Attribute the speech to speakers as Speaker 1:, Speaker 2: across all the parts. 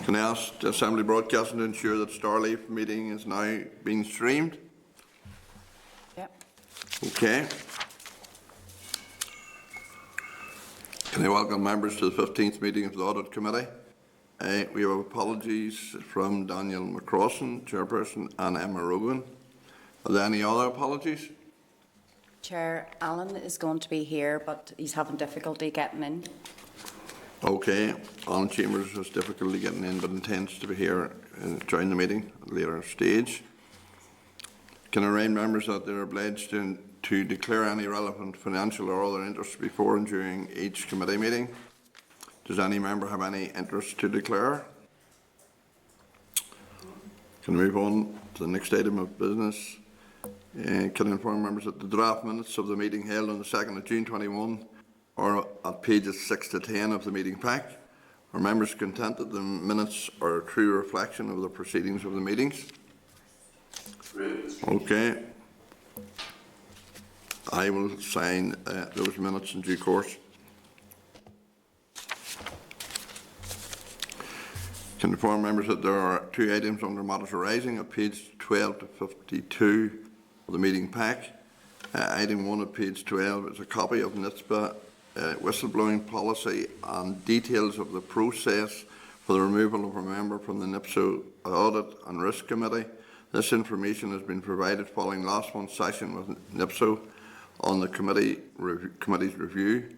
Speaker 1: Can I ask the Assembly Broadcasting to ensure that Starleaf meeting is now being streamed?
Speaker 2: Yep.
Speaker 1: Okay. Can I welcome members to the 15th meeting of the Audit Committee? We have apologies from Daniel McCrossan, Chairperson, and Emma Rogan. Are there any other apologies?
Speaker 2: Chair, Alan is going to be here, but he's having difficulty getting in.
Speaker 1: Okay. Alan Chambers has difficulty getting in, but intends to be here during the meeting at a later stage. Can I remind members that they are obliged to declare any relevant financial or other interests before and during each committee meeting? Does any member have any interest to declare? Can I move on to the next item of business? Can I inform members that the draft minutes of the meeting held on the 2nd of June 21 are at pages 6 to 10 of the meeting pack? Are members content that the minutes are a true reflection of the proceedings of the meetings? Okay. I will sign those minutes in due course. Can inform members that there are two items under matters arising at page 12 to 52 of the meeting pack. Item 1 at page 12 is a copy of NIPSO whistleblowing policy and details of the process for the removal of a member from the NIPSO Audit and Risk Committee. This information has been provided following last month's session with NIPSO on the committee's review.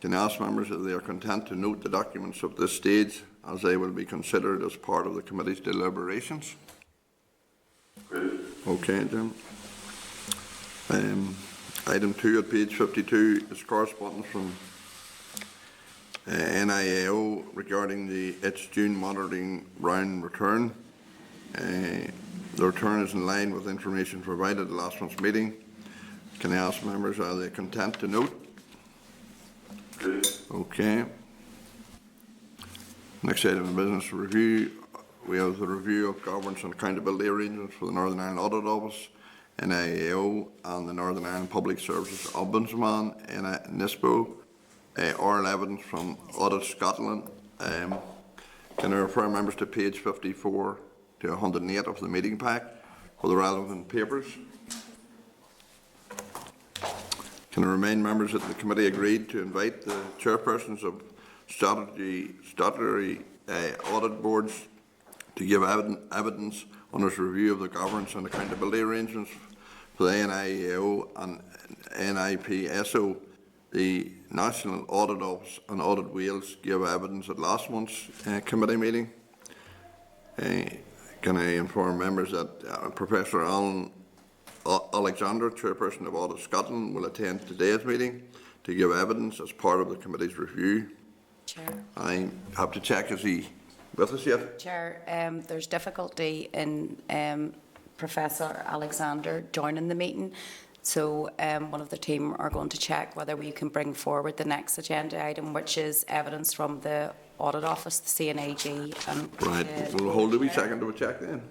Speaker 1: Can I ask members if they are content to note the documents of this stage, as they will be considered as part of the committee's deliberations? Okay, Jim. Item 2 at page 52 is correspondence from NIAO regarding its June monitoring round return. The return is in line with information provided at last month's meeting. Can I ask members, are they content to note? Okay. Next item of business review. We have the review of governance and accountability arrangements for the Northern Ireland Audit Office, NIAO, and the Northern Ireland Public Services Ombudsman, NIPSO. Oral evidence from Audit Scotland. Can I refer members to page 54 to 108 of the meeting pack for the relevant papers? Can I remind members that the committee agreed to invite the chairpersons of statutory audit boards to give evidence on its review of the governance and accountability arrangements for the NIAO and NIPSO. The National Audit Office and Audit Wales gave evidence at last month's committee meeting. Can I inform members that Professor Alan Alexander, Chairperson of Audit Scotland, will attend today's meeting to give evidence as part of the committee's review?
Speaker 2: Chair.
Speaker 1: I have to check, is he with us yet?
Speaker 2: Chair, there's difficulty in Professor Alexander joining the meeting, so one of the team are going to check whether we can bring forward the next agenda item, which is evidence from the Audit Office, the CNAG.
Speaker 1: Right, we'll hold a wee second to check then.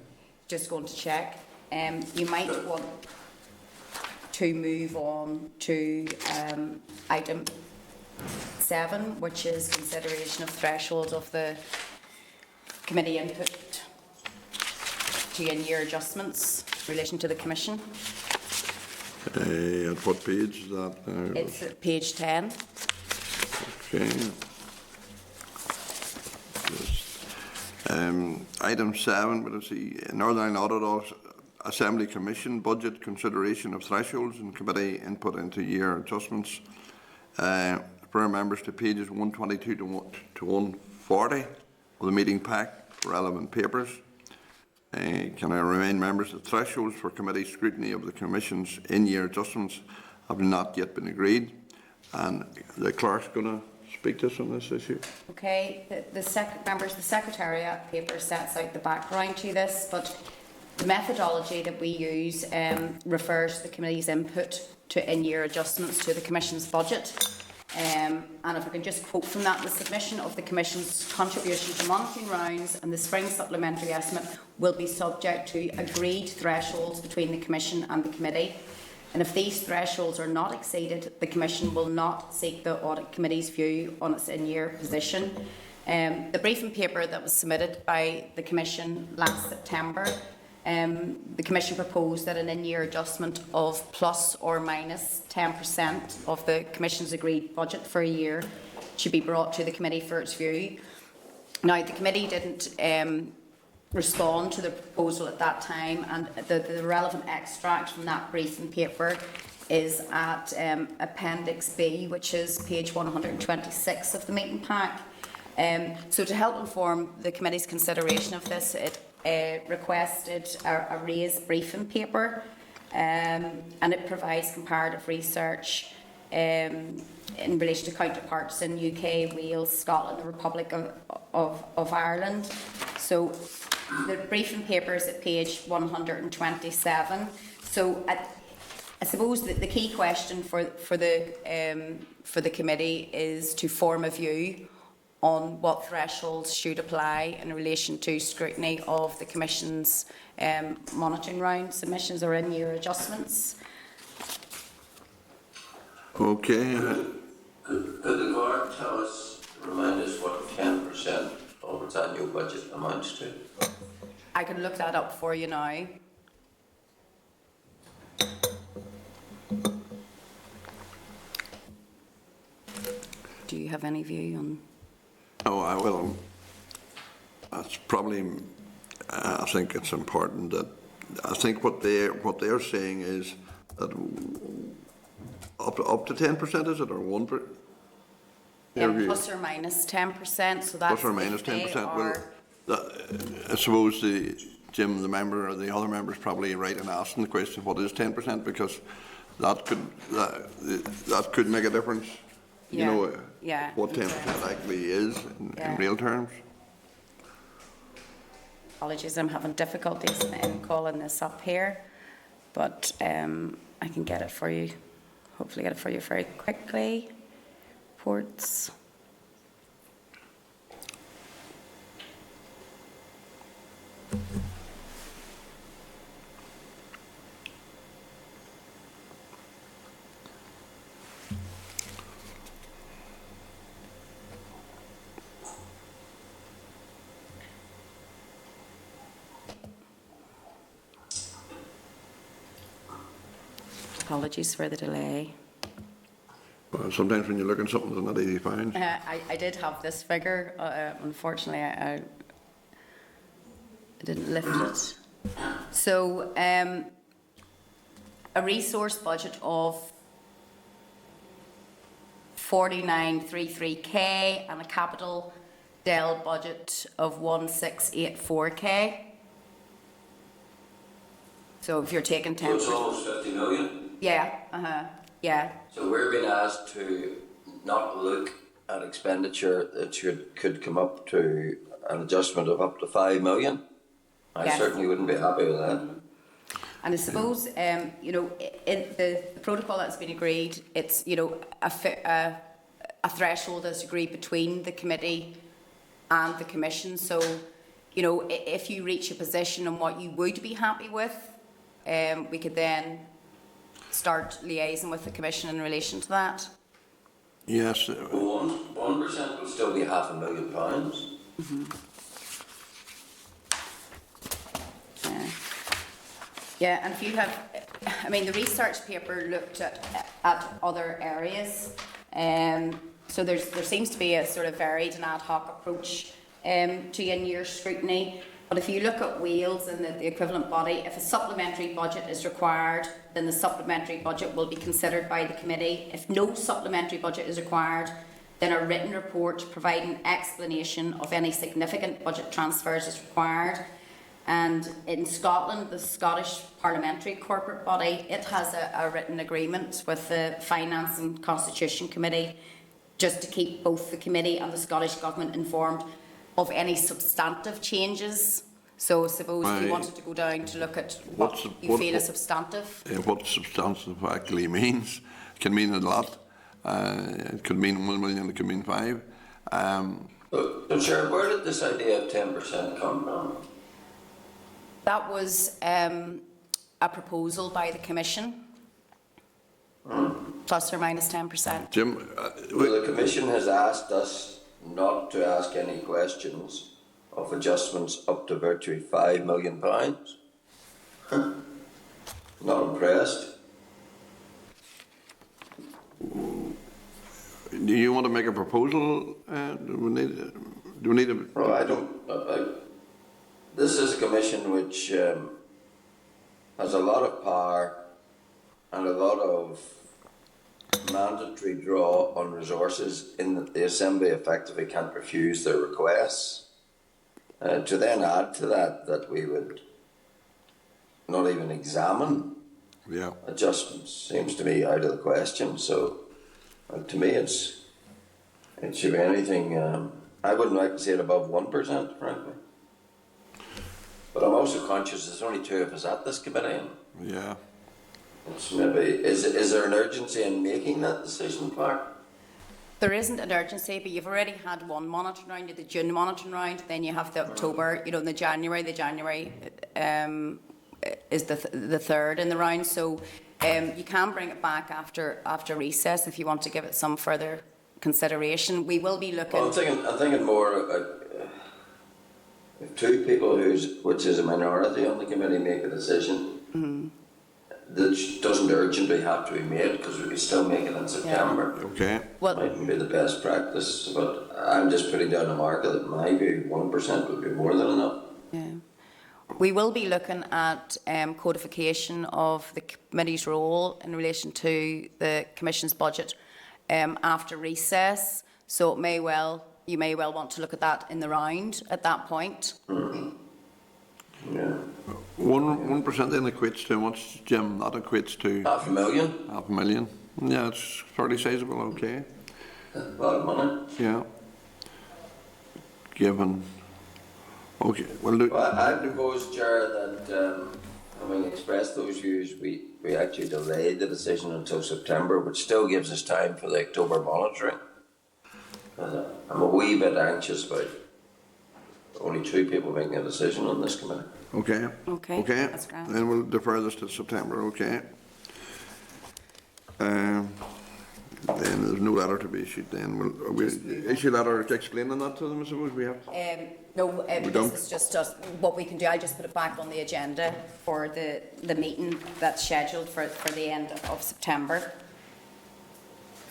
Speaker 2: Just going to check. You might want to move on to item 7, which is consideration of thresholds of the committee input to in-year adjustments in relation to the Commission.
Speaker 1: At what page is that?
Speaker 2: It's at page 10.
Speaker 1: Okay. Item 7, but it's the Northern Ireland Audit Office Assembly Commission budget consideration of thresholds and committee input into year adjustments. Refer members to pages 122 to 140 of the meeting pack for relevant papers. Can I remind members that thresholds for committee scrutiny of the Commission's in-year adjustments have not yet been agreed, and the clerk's going to speak to us on this issue.
Speaker 2: Okay, the Secretariat paper sets out the background to this, but the methodology that we use refers to the committee's input to in-year adjustments to the Commission's budget. And if I can just quote from that, the submission of the Commission's contribution to monitoring rounds and the spring supplementary estimate will be subject to agreed thresholds between the Commission and the Committee. And if these thresholds are not exceeded, the Commission will not seek the Audit Committee's view on its in-year position. The briefing paper that was submitted by the Commission last September, the Commission proposed that an in-year adjustment of plus or minus 10% of the Commission's agreed budget for a year should be brought to the committee for its view. Now, the committee didn't respond to the proposal at that time, and the relevant extract from that briefing paper is at Appendix B, which is page 126 of the meeting pack. So to help inform the committee's consideration of this, it requested a raised briefing paper, and it provides comparative research in relation to counterparts in UK, Wales, Scotland, the Republic of Ireland. So the briefing paper is at page 127. So I suppose that the key question for the committee is to form a view on what thresholds should apply in relation to scrutiny of the Commission's monitoring round submissions or in-year adjustments.
Speaker 1: Okay.
Speaker 3: Could the clerk remind us what 10% of its annual budget amounts to?
Speaker 2: I can look that up for you now. Do you have any view on?
Speaker 1: Oh, I will. That's probably. I think it's important that. I think what they're saying is that up to 10%, is it, or 1%?
Speaker 2: Yeah, plus or minus 10%. So that's
Speaker 1: plus or minus 10%. Well, I suppose Jim, the member, or the other members, probably right in asking the question, what is 10%? Because that could make a difference.
Speaker 2: Yeah.
Speaker 1: You know,
Speaker 2: yeah,
Speaker 1: what 10% actually is in real terms.
Speaker 2: Apologies, I'm having difficulties in calling this up here, but I can get it for you. Hopefully get it for you very quickly. Reports. Apologies for the delay.
Speaker 1: Well, sometimes when you're looking at something that's not easy to find.
Speaker 2: I did have this figure. Unfortunately, I didn't lift it. So, a resource budget of 4933k and a capital Dell budget of 1684k. So if you're taking 10%.
Speaker 3: So it's almost 50 million?
Speaker 2: Yeah, yeah.
Speaker 3: So we're being asked to not look at expenditure that could come up to an adjustment of up to 5 million. I certainly wouldn't be happy with that.
Speaker 2: And I suppose, you know, in the protocol that's been agreed, it's, you know, a threshold that's agreed between the committee and the Commission. So, you know, if you reach a position on what you would be happy with, we could then start liaising with the Commission in relation to that.
Speaker 1: Yes.
Speaker 3: 1% would still be £500,000.
Speaker 2: Mm-hmm. Yeah, and if you have, I mean, the research paper looked at other areas, so there seems to be a sort of varied and ad hoc approach to in-year scrutiny. But if you look at Wales and the equivalent body, if a supplementary budget is required, then the supplementary budget will be considered by the committee. If no supplementary budget is required, then a written report providing explanation of any significant budget transfers is required. And in Scotland, the Scottish Parliamentary Corporate Body, it has a written agreement with the Finance and Constitution Committee just to keep both the committee and the Scottish Government informed of any substantive changes. So suppose if you wanted to go down to look at what you feel is substantive.
Speaker 1: What substantive actually means. It can mean a lot. It could mean 1 million, it could mean 5.
Speaker 3: But Chair, where did this idea of 10% come from?
Speaker 2: That was a proposal by the Commission, plus or minus 10%.
Speaker 1: Jim?
Speaker 3: Well, the Commission has asked us not to ask any questions of adjustments up to virtually £5 million. Not impressed.
Speaker 1: Do you want to make a proposal? Do we need a?
Speaker 3: Well, I don't. This is a commission which has a lot of power and a lot of mandatory draw on resources in that the Assembly effectively can't refuse their requests. To then add to that we would not even examine adjustments seems to me out of the question. So to me it should be anything, I wouldn't like to see it above 1%, frankly. But I'm also conscious there's only two of us at this committee. And
Speaker 1: Yeah.
Speaker 3: it's maybe, is there an urgency in making that decision, Clark?
Speaker 2: There isn't an urgency, but you've already had one monitoring round, you had the June monitoring round, then you have the October, you know, the January is the third in the round. So you can bring it back after recess if you want to give it some further consideration. We will be looking.
Speaker 3: Well, I'm thinking more if two people which is a minority on the committee make a decision that doesn't urgently have to be made because we can still make it in September.
Speaker 1: Yeah. Okay.
Speaker 2: Well,
Speaker 3: Mightn't be the best practice, but I'm just putting down a marker that maybe 1% would be more than enough.
Speaker 2: yeah. We will be looking at codification of the committee's role in relation to the Commission's budget after recess. So you may well want to look at that in the round at that point.
Speaker 3: Mm-hmm. Yeah.
Speaker 1: 1% then equates to much, Jim? That equates to
Speaker 3: $500,000.
Speaker 1: $500,000. Yeah, it's fairly sizable. Okay.
Speaker 3: A lot of money.
Speaker 1: Yeah. Given. Okay. Well,
Speaker 3: I propose, Chair, that having expressed those views, we actually delayed the decision until September, which still gives us time for the October monitoring. I'm a wee bit anxious about only two people making a decision on this committee.
Speaker 1: Okay.
Speaker 2: Okay. That's grand.
Speaker 1: Then we'll defer this to September. Okay. Then there's no letter to be issued. Then we'll issue a letter explaining that to them. I suppose we have.
Speaker 2: No,
Speaker 1: We don't?
Speaker 2: this is just what we can do. I'll just put it back on the agenda for the meeting that's scheduled for the end of September.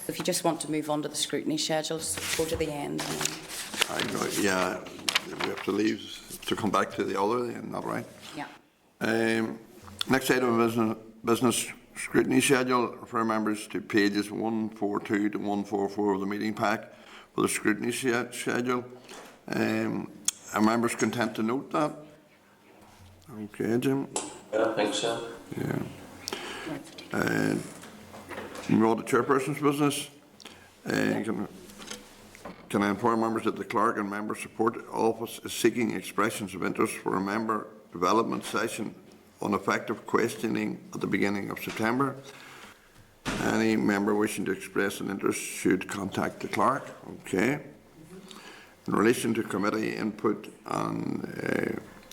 Speaker 2: So if you just want to move on to the scrutiny schedule, just go to the end.
Speaker 1: I know. Yeah. We have to leave to come back to the other. Then, not right.
Speaker 2: Yeah.
Speaker 1: Next item of business scrutiny schedule. Refer members to pages 142 to 144 of the meeting pack for the scrutiny schedule. Are members content to note that? Okay, Jim.
Speaker 3: Yeah, I think so.
Speaker 1: Yeah. More the chairperson's business. Can I inform members that the Clerk and Member Support Office is seeking expressions of interest for a member development session on effective questioning at the beginning of September? Any member wishing to express an interest should contact the Clerk. Okay. In relation to committee input on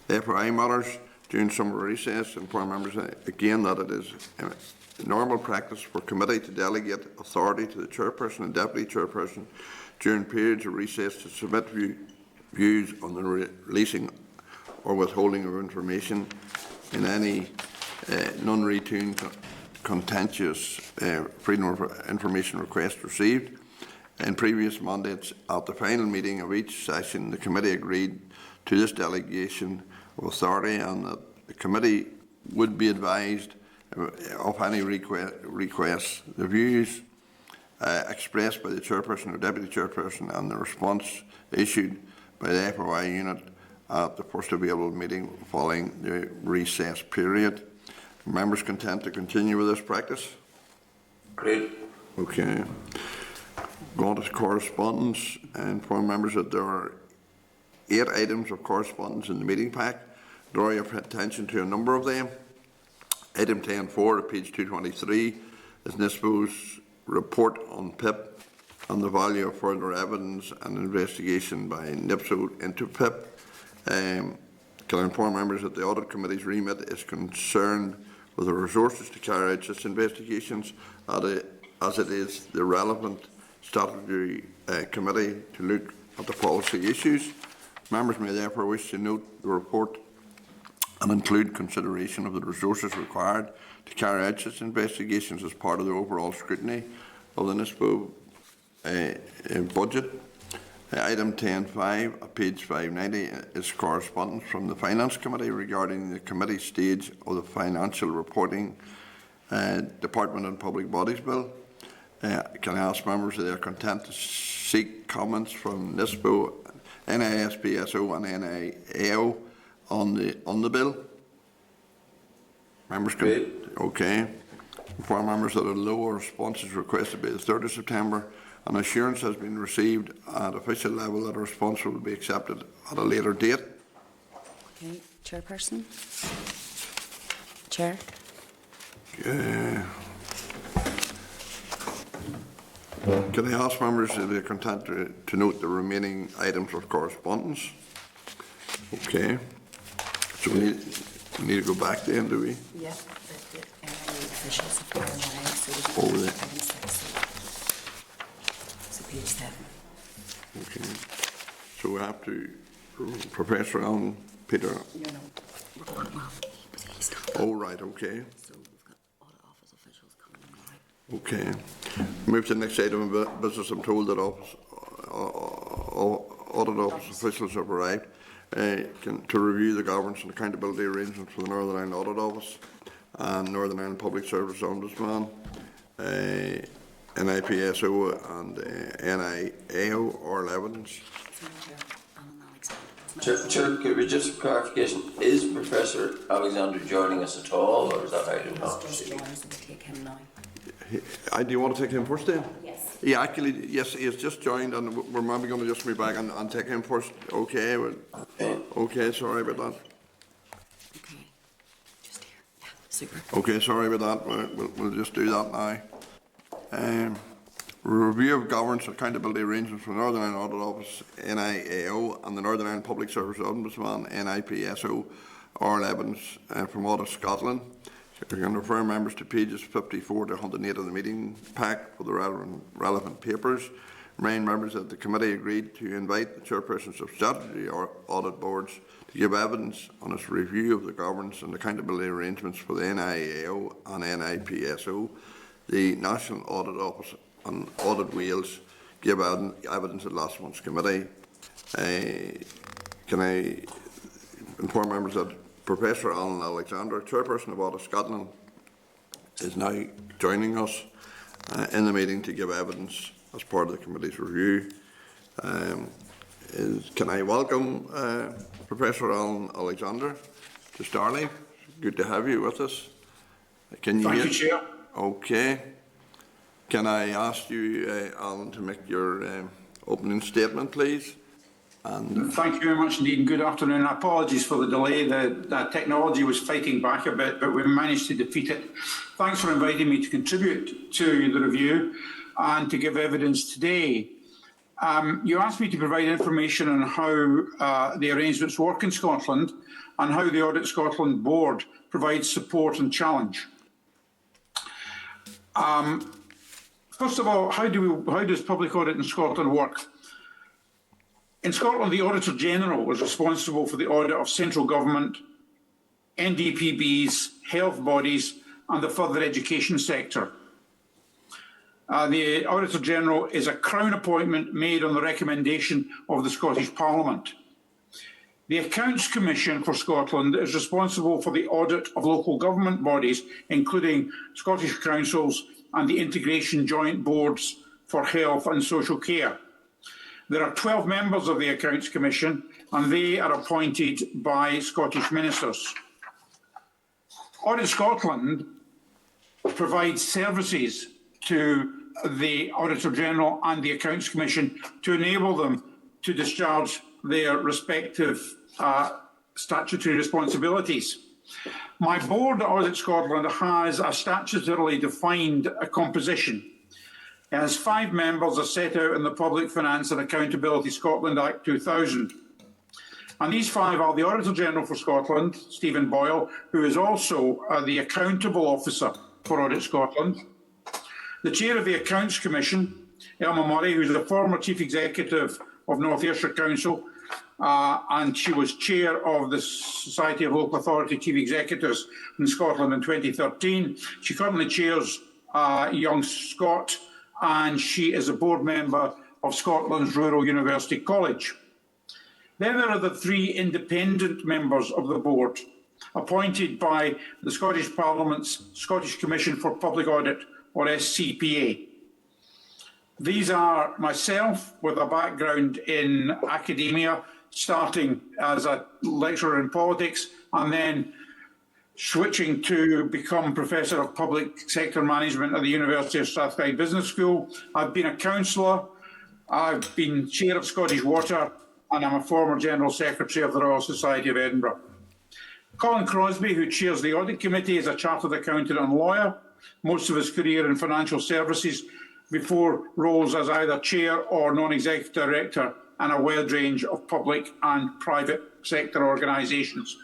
Speaker 1: FRI matters during summer recess, inform members again that it is normal practice for committee to delegate authority to the chairperson and deputy chairperson during periods of recess to submit views on the releasing or withholding of information in any non-routine contentious freedom of information request received. In previous mandates, at the final meeting of each session, the committee agreed to this delegation of authority and that the committee would be advised of any requests. The views expressed by the chairperson or deputy chairperson and the response issued by the FOI unit at the first available meeting following the recess period. Members content to continue with this practice?
Speaker 3: Great.
Speaker 1: Okay. Go on to correspondence and inform members that there are 8 items of correspondence in the meeting pack. Draw your attention to a number of them. Item 10.4 at page 223 is NIPSO's report on PIP and the value of further evidence and investigation by NIPSO into PIP. Can I inform members that the Audit Committee's remit is concerned with the resources to carry out such investigations as it is the relevant statutory committee to look at the policy issues. Members may therefore wish to note the report and include consideration of the resources required to carry out such investigations as part of the overall scrutiny of the NIPSO budget. Item 10.5 at page 590 is correspondence from the Finance Committee regarding the committee stage of the Financial Reporting Department and Public Bodies Bill. Can I ask members if they are content to seek comments from NIPSO, NISPSO and NIAO on the bill? Members can, okay. Inform members that a lower response is requested by the 3rd of September. An assurance has been received at official level that a response will be accepted at a later date.
Speaker 2: Okay, Chairperson. Chair.
Speaker 1: Can I ask members if they are content to note the remaining items of correspondence? Okay. So we need to go back then, do we?
Speaker 2: Yeah. Officials of NIAO,
Speaker 1: Over there.
Speaker 2: So page 7.
Speaker 1: Okay. So we have to, Professor Allen, Peter.
Speaker 2: Well, he's not.
Speaker 1: Oh, right, okay.
Speaker 2: So we've got Audit Office officials coming in now.
Speaker 1: Okay. Move to the next item of business. I'm told that Audit Office officials have arrived to review the governance and accountability arrangements for the Northern Ireland Audit Office and Northern Ireland Public Service Ombudsman, NIPSO and NIAO oral evidence.
Speaker 3: Chair, could we just clarification? Is Professor Alexander joining us at all, or is that item not proceeding?
Speaker 1: Do you want to take him first then?
Speaker 2: Yes.
Speaker 1: Yeah, actually, yes, he has just joined and we're maybe going to just move back and take him first. Okay, well, okay, sorry about that.
Speaker 2: Okay, just here. Yeah, super.
Speaker 1: Okay, sorry about that. We'll just do that now. Review of governance and accountability arrangements for the Northern Ireland Audit Office, NIAO, and the Northern Ireland Public Service Ombudsman, NIPSO, oral evidence from Audit Scotland. So we can refer members to pages 54 to 108 of the meeting pack for the relevant papers. Remind members that the committee agreed to invite the chairpersons of statutory audit boards to give evidence on its review of the governance and accountability arrangements for the NIAO and NIPSO. The National Audit Office and Audit Wales gave evidence at last month's committee. Can I inform members that Professor Alan Alexander, Chairperson of Audit Scotland, is now joining us in the meeting to give evidence as part of the committee's review. Can I welcome Professor Alan Alexander to Starleaf? Good to have you with us. Can you
Speaker 4: Thank
Speaker 1: hear?
Speaker 4: you, Chair.
Speaker 1: Okay. Can I ask you, Alan, to make your opening statement, please? And
Speaker 4: thank you very much indeed, and good afternoon. Apologies for the delay. The technology was fighting back a bit, but we managed to defeat it. Thanks for inviting me to contribute to the review and to give evidence today. You asked me to provide information on how the arrangements work in Scotland and how the Audit Scotland Board provides support and challenge. First of all, how does public audit in Scotland work? In Scotland, the Auditor General is responsible for the audit of central government, NDPBs, health bodies, and the further education sector. The Auditor General is a Crown appointment made on the recommendation of the Scottish Parliament. The Accounts Commission for Scotland is responsible for the audit of local government bodies, including Scottish councils and the Integration Joint Boards for Health and Social Care. There are 12 members of the Accounts Commission, and they are appointed by Scottish ministers. Audit Scotland provides services to the Auditor General and the Accounts Commission to enable them to discharge their respective statutory responsibilities. My board at Audit Scotland has a statutorily defined composition. It has 5 members as set out in the Public Finance and Accountability Scotland Act 2000. And these 5 are the Auditor General for Scotland, Stephen Boyle, who is also the Accountable Officer for Audit Scotland, the Chair of the Accounts Commission, Elma Murray, who's the former Chief Executive of North Ayrshire Council, and she was chair of the Society of Local Authority Chief Executives in Scotland in 2013. She currently chairs Young Scot, and she is a board member of Scotland's Rural University College. Then there are the 3 independent members of the board, appointed by the Scottish Parliament's Scottish Commission for Public Audit, or SCPA. These are myself, with a background in academia, starting as a lecturer in politics and then switching to become Professor of Public Sector Management at the University of Strathclyde Business School. I've been a councillor, I've been Chair of Scottish Water, and I'm a former General Secretary of the Royal Society of Edinburgh. Colin Crosby, who chairs the Audit Committee, is a chartered accountant and lawyer, most of his career in financial services, before roles as either chair or non-executive director and a wide range of public and private sector organisations.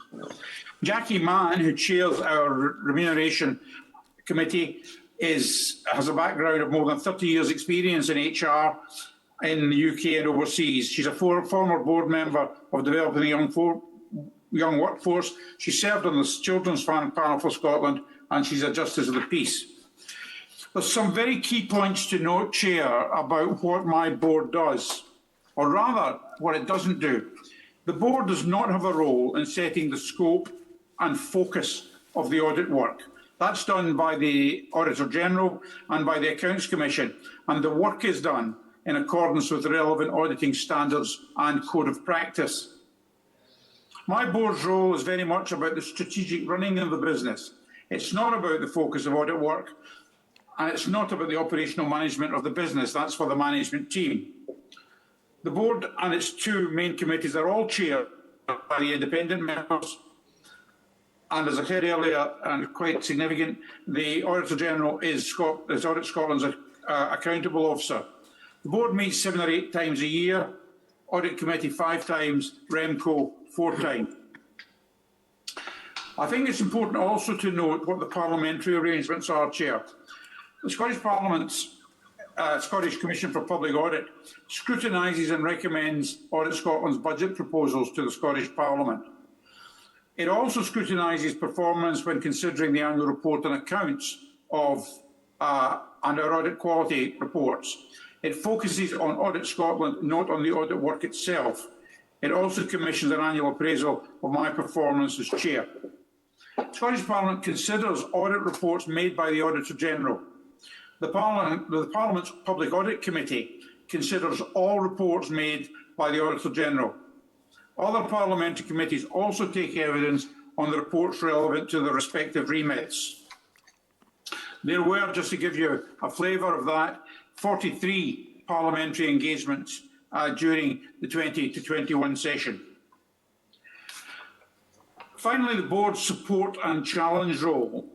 Speaker 4: Jackie Mann, who chairs our Remuneration Committee, has a background of more than 30 years' experience in HR in the UK and overseas. She's a former board member of Developing the Young Workforce. She served on the Children's Panel for Scotland, and she's a Justice of the Peace. There's some very key points to note, Chair, about what my board does, or rather, what it doesn't do. The board does not have a role in setting the scope and focus of the audit work. That's done by the Auditor General and by the Accounts Commission, and the work is done in accordance with the relevant auditing standards and code of practice. My board's role is very much about the strategic running of the business. It's not about the focus of audit work, and it's not about the operational management of the business. That's for the management team. The board and its 2 main committees are all chaired by the independent members. And as I said earlier, and quite significant, the Auditor General is Audit Scotland's accountable officer. The board meets 7 or 8 times a year, Audit Committee 5 times, REMCO 4 times. I think it's important also to note what the parliamentary arrangements are, Chair. The Scottish Parliament's Scottish Commission for Public Audit scrutinises and recommends Audit Scotland's budget proposals to the Scottish Parliament. It also scrutinises performance when considering the annual report and accounts of and our audit quality reports. It focuses on Audit Scotland, not on the audit work itself. It also commissions an annual appraisal of my performance as chair. The Scottish Parliament considers audit reports made by the Auditor General. The Parliament's Public Audit Committee considers all reports made by the Auditor General. Other parliamentary committees also take evidence on the reports relevant to their respective remits. There were, just to give you a flavour of that, 43 parliamentary engagements during the 20 to 21 session. Finally, the board's support and challenge role.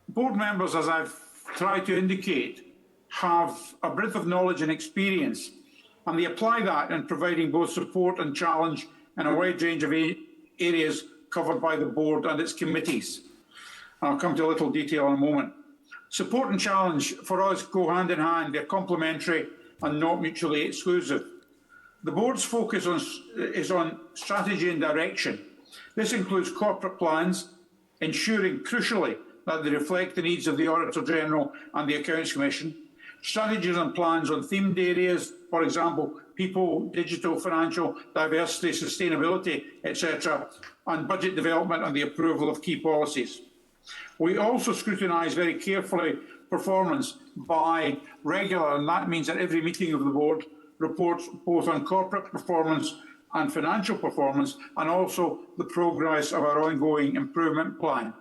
Speaker 4: Board members, as I've tried to indicate, have a breadth of knowledge and experience, and they apply that in providing both support and challenge in a wide range of areas covered by the board and its committees. I'll come to a little detail in a moment. Support and challenge for us go hand in hand. They're complementary and not mutually exclusive. The board's focus is on strategy and direction. This includes corporate plans, ensuring, crucially, that they reflect the needs of the Auditor General and the Accounts Commission, strategies and plans on themed areas, for example, people, digital, financial, diversity, sustainability, etc., and budget development and the approval of key policies. We also scrutinise very carefully performance by regular, and that means at every meeting of the board, reports both on corporate performance and financial performance, and also the progress of our ongoing improvement plan.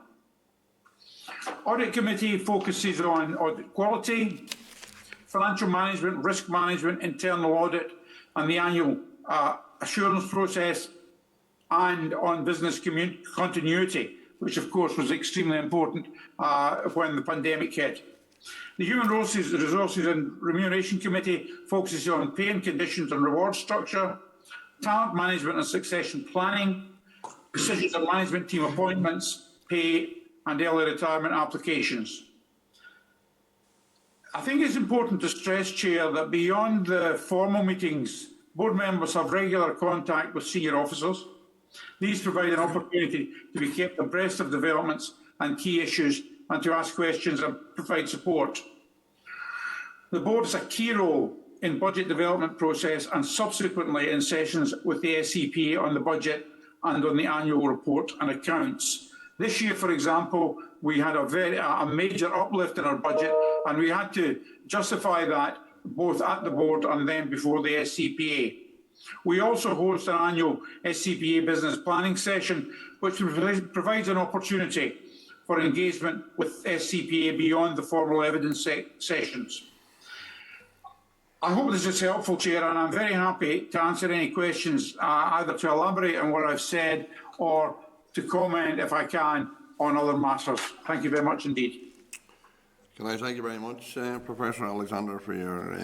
Speaker 4: Audit Committee focuses on audit quality, financial management, risk management, internal audit, and the annual assurance process, and on business continuity, which of course was extremely important when the pandemic hit. The Human Resources and Remuneration Committee focuses on pay and conditions and reward structure, talent management and succession planning, decisions on management team appointments, pay and early retirement applications. I think it's important to stress, Chair, that beyond the formal meetings, board members have regular contact with senior officers. These provide an opportunity to be kept abreast of developments and key issues and to ask questions and provide support. The board has a key role in budget development process and subsequently in sessions with the SCPA on the budget and on the annual report and accounts. This year, for example, we had a major uplift in our budget, and we had to justify that both at the board and then before the SCPA. We also host an annual SCPA business planning session, which provides an opportunity for engagement with SCPA beyond the formal evidence sessions. I hope this is helpful, Chair, and I'm very happy to answer any questions, either to elaborate on what I've said or to comment, if I can, on other matters. Thank you very much indeed.
Speaker 1: Can I thank you very much, Professor Alexander, for your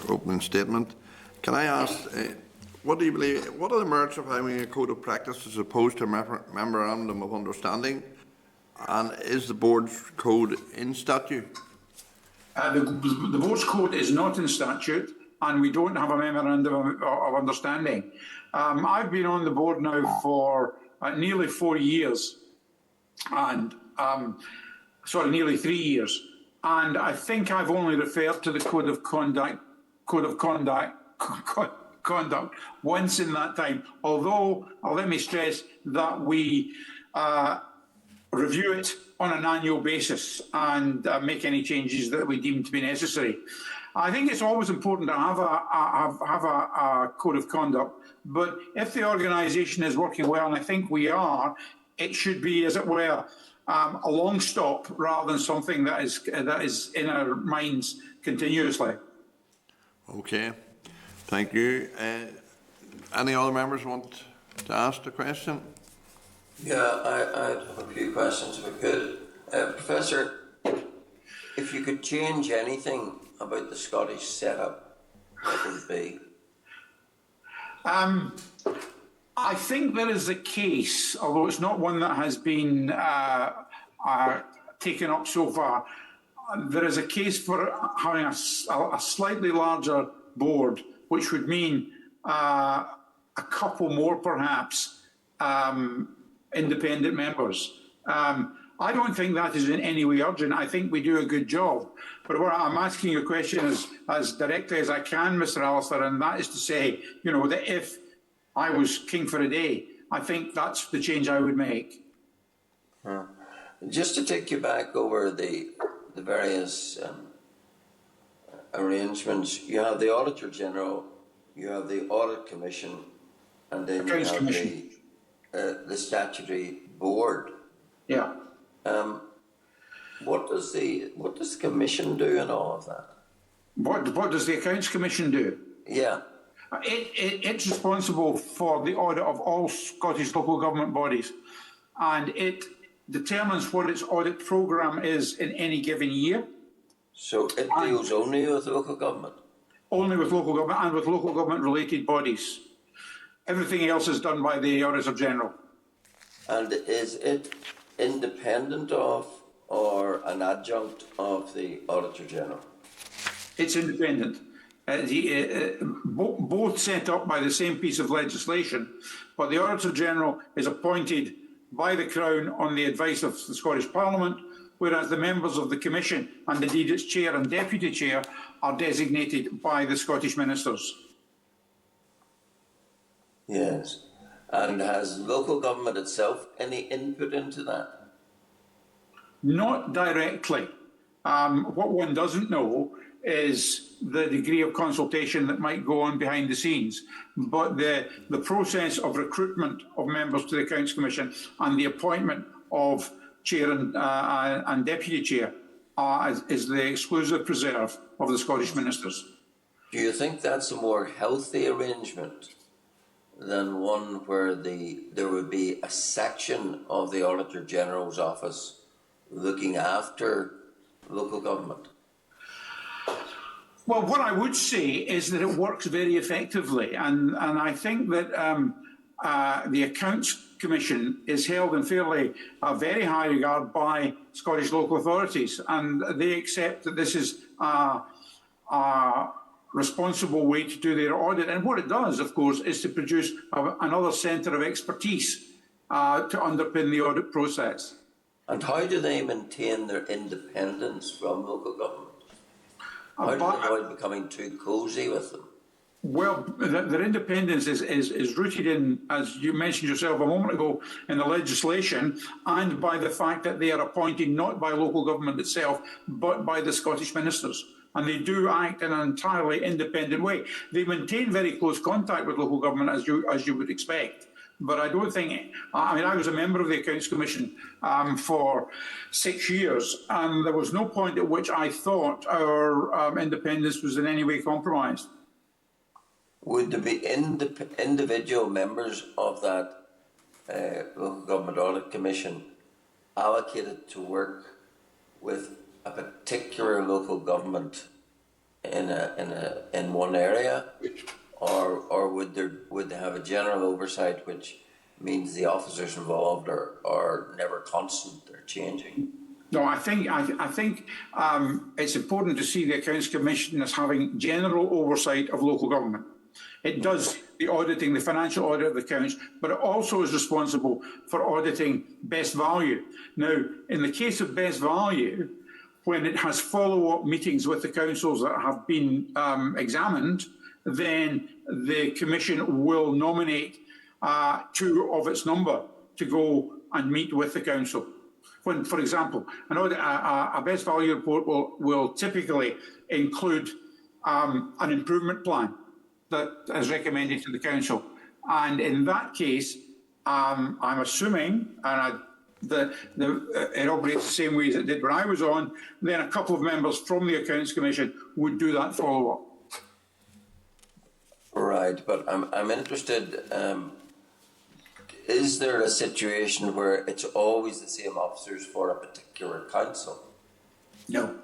Speaker 1: opening statement. Can I ask, what do you believe, what are the merits of having a code of practice as opposed to a memorandum of understanding? And is the board's code in statute?
Speaker 4: The board's code is not in statute, and we don't have a memorandum of understanding. I've been on the board now for nearly 4 years, and nearly 3 years, and I think I've only referred to the code of conduct once in that time. Although, let me stress that we review it on an annual basis and make any changes that we deem to be necessary. I think it's always important to have a code of conduct, but if the organisation is working well, and I think we are, it should be, as it were, a long stop rather than something that is in our minds continuously.
Speaker 1: Okay, thank you. Any other members want to ask a question?
Speaker 3: Yeah, I have a few questions if I could. Professor, if you could change anything about the Scottish setup, what would it be?
Speaker 4: I think there is a case, although it's not one that has been taken up so far. There is a case for having a slightly larger board, which would mean a couple more, perhaps, independent members. I don't think that is in any way urgent. I think we do a good job. But what I'm asking your question as directly as I can, Mr. Alistair, and that is to say, you know, that if I was king for a day, I think that's the change I would make.
Speaker 3: Just to take you back over the various arrangements, you have the Auditor General, you have the Audit Commission, and then you have the statutory board.
Speaker 4: Yeah.
Speaker 3: What does the Commission do in all of that?
Speaker 4: What does the Accounts Commission do?
Speaker 3: Yeah.
Speaker 4: It's responsible for the audit of all Scottish local government bodies, and it determines what its audit programme is in any given year.
Speaker 3: So it deals only with local government?
Speaker 4: Only with local government and with local government related bodies. Everything else is done by the Auditor General. And
Speaker 3: is it independent of or an adjunct of the Auditor General?
Speaker 4: It's independent. Both set up by the same piece of legislation, but the Auditor General is appointed by the Crown on the advice of the Scottish Parliament, whereas the members of the Commission, and indeed its chair and deputy chair, are designated by the Scottish ministers.
Speaker 3: Yes. And has local government itself any input into that?
Speaker 4: Not directly. What one doesn't know is the degree of consultation that might go on behind the scenes. But the process of recruitment of members to the Accounts Commission and the appointment of chair and deputy chair is the exclusive preserve of the Scottish ministers.
Speaker 3: Do you think that's a more healthy arrangement than one where there would be a section of the Auditor General's office looking after local government?
Speaker 4: Well, what I would say is that it works very effectively, and I think that the Accounts Commission is held in very high regard by Scottish local authorities, and they accept that this is a responsible way to do their audit. And what it does, of course, is to produce another centre of expertise to underpin the audit process.
Speaker 3: And how do they maintain their independence from local government? How do they avoid becoming too cosy with them?
Speaker 4: Well, their independence is rooted in, as you mentioned yourself a moment ago, in the legislation, and by the fact that they are appointed not by local government itself, but by the Scottish ministers. And they do act in an entirely independent way. They maintain very close contact with local government, as you would expect. But I don't think, I mean, I was a member of the Accounts Commission for 6 years, and there was no point at which I thought our independence was in any way compromised.
Speaker 3: Would there be individual members of that local government audit commission allocated to work with a particular local government in one area, or would they have a general oversight, which means the officers involved are never constant, they're changing?
Speaker 4: No, I think it's important to see the Accounts Commission as having general oversight of local government. It does the auditing, the financial audit of the accounts, but it also is responsible for auditing best value. Now, in the case of best value, when it has follow-up meetings with the councils that have been examined, then the Commission will nominate 2 of its number to go and meet with the council. When, for example, a best value report will typically include an improvement plan that is recommended to the council, and in that case, I'm assuming, and it operates the same way as it did when I was on, then a couple of members from the Accounts Commission would do that follow-up.
Speaker 3: Right, but I'm interested. Is there a situation where it's always the same officers for a particular council?
Speaker 4: No.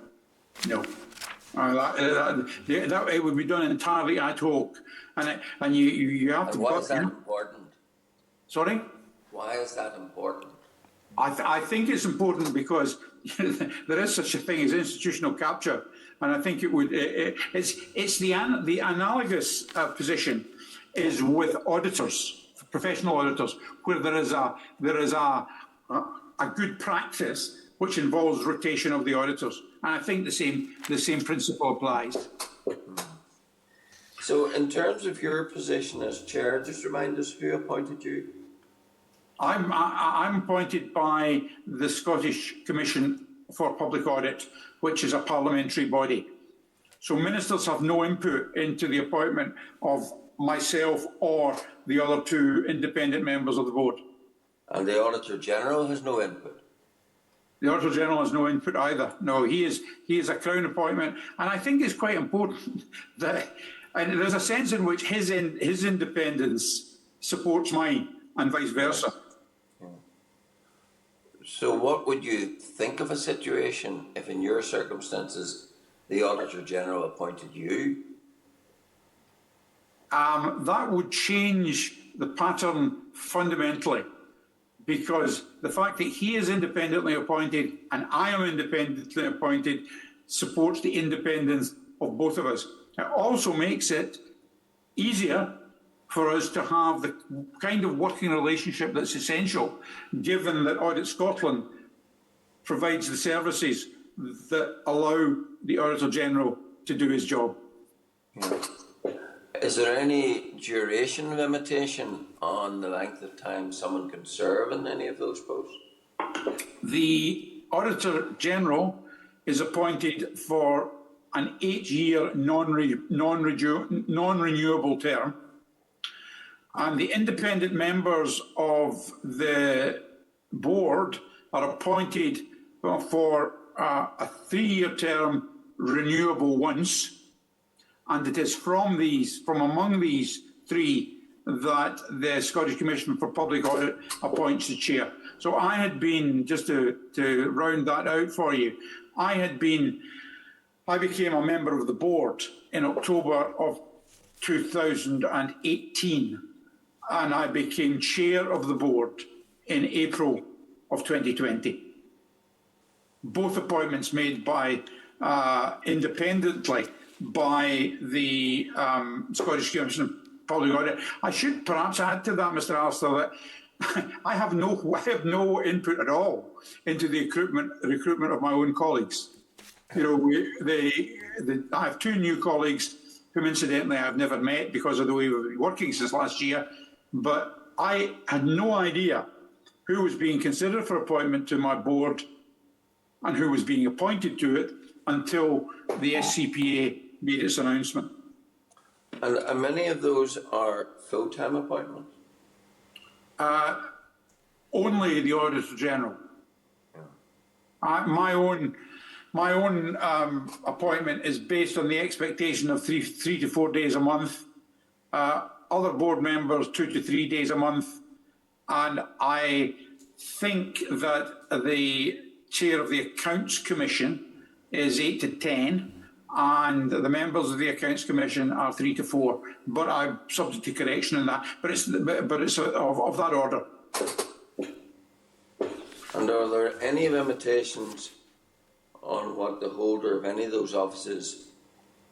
Speaker 4: It would be done entirely ad hoc, and you have to.
Speaker 3: Why is that important?
Speaker 4: Sorry?
Speaker 3: Why is that important?
Speaker 4: I think it's important because there is such a thing as institutional capture, and I think it would. It's the analogous position is with auditors, professional auditors, where there is a good practice which involves rotation of the auditors, and I think the same principle applies.
Speaker 3: So, in terms of your position as chair, just remind us who appointed you.
Speaker 4: I'm appointed by the Scottish Commission for Public Audit, which is a parliamentary body. So ministers have no input into the appointment of myself or the other 2 independent members of the board.
Speaker 3: And the Auditor General has no input?
Speaker 4: The Auditor General has no input either. No, he is a Crown appointment, and I think it's quite important that, and there's a sense in which his independence supports mine and vice versa.
Speaker 3: So what would you think of a situation if in your circumstances the Auditor General appointed you?
Speaker 4: That would change the pattern fundamentally, because the fact that he is independently appointed and I am independently appointed supports the independence of both of us. It also makes it easier for us to have the kind of working relationship that's essential, given that Audit Scotland provides the services that allow the Auditor General to do his job.
Speaker 3: Yeah. Is there any duration limitation on the length of time someone can serve in any of those posts?
Speaker 4: The Auditor General is appointed for an 8-year non-renewable term, and the independent members of the board are appointed for a 3-year term renewable once, and it is from among these 3 that the Scottish Commission for Public Audit appoints the chair. So I had been, just to round that out for you, I became a member of the board in October of 2018. and I became chair of the board in April of 2020. Both appointments made by independently by the Scottish Commission of Public Audit. I should perhaps add to that, Mr. Alistair, that I have no input at all into the recruitment of my own colleagues. You know, I have two new colleagues whom incidentally I've never met because of the way we've been working since last year, but I had no idea who was being considered for appointment to my board and who was being appointed to it until the SCPA made its announcement.
Speaker 3: And many of those are full-time appointments?
Speaker 4: Only the Auditor General. My own appointment is based on the expectation of three to 4 days a month. Other board members 2 to 3 days a month, and I think that the chair of the Accounts Commission is 8 to 10, and the members of the Accounts Commission are 3 to 4. But I'm subject to correction in that. But it's of that order.
Speaker 3: And are there any limitations on what the holder of any of those offices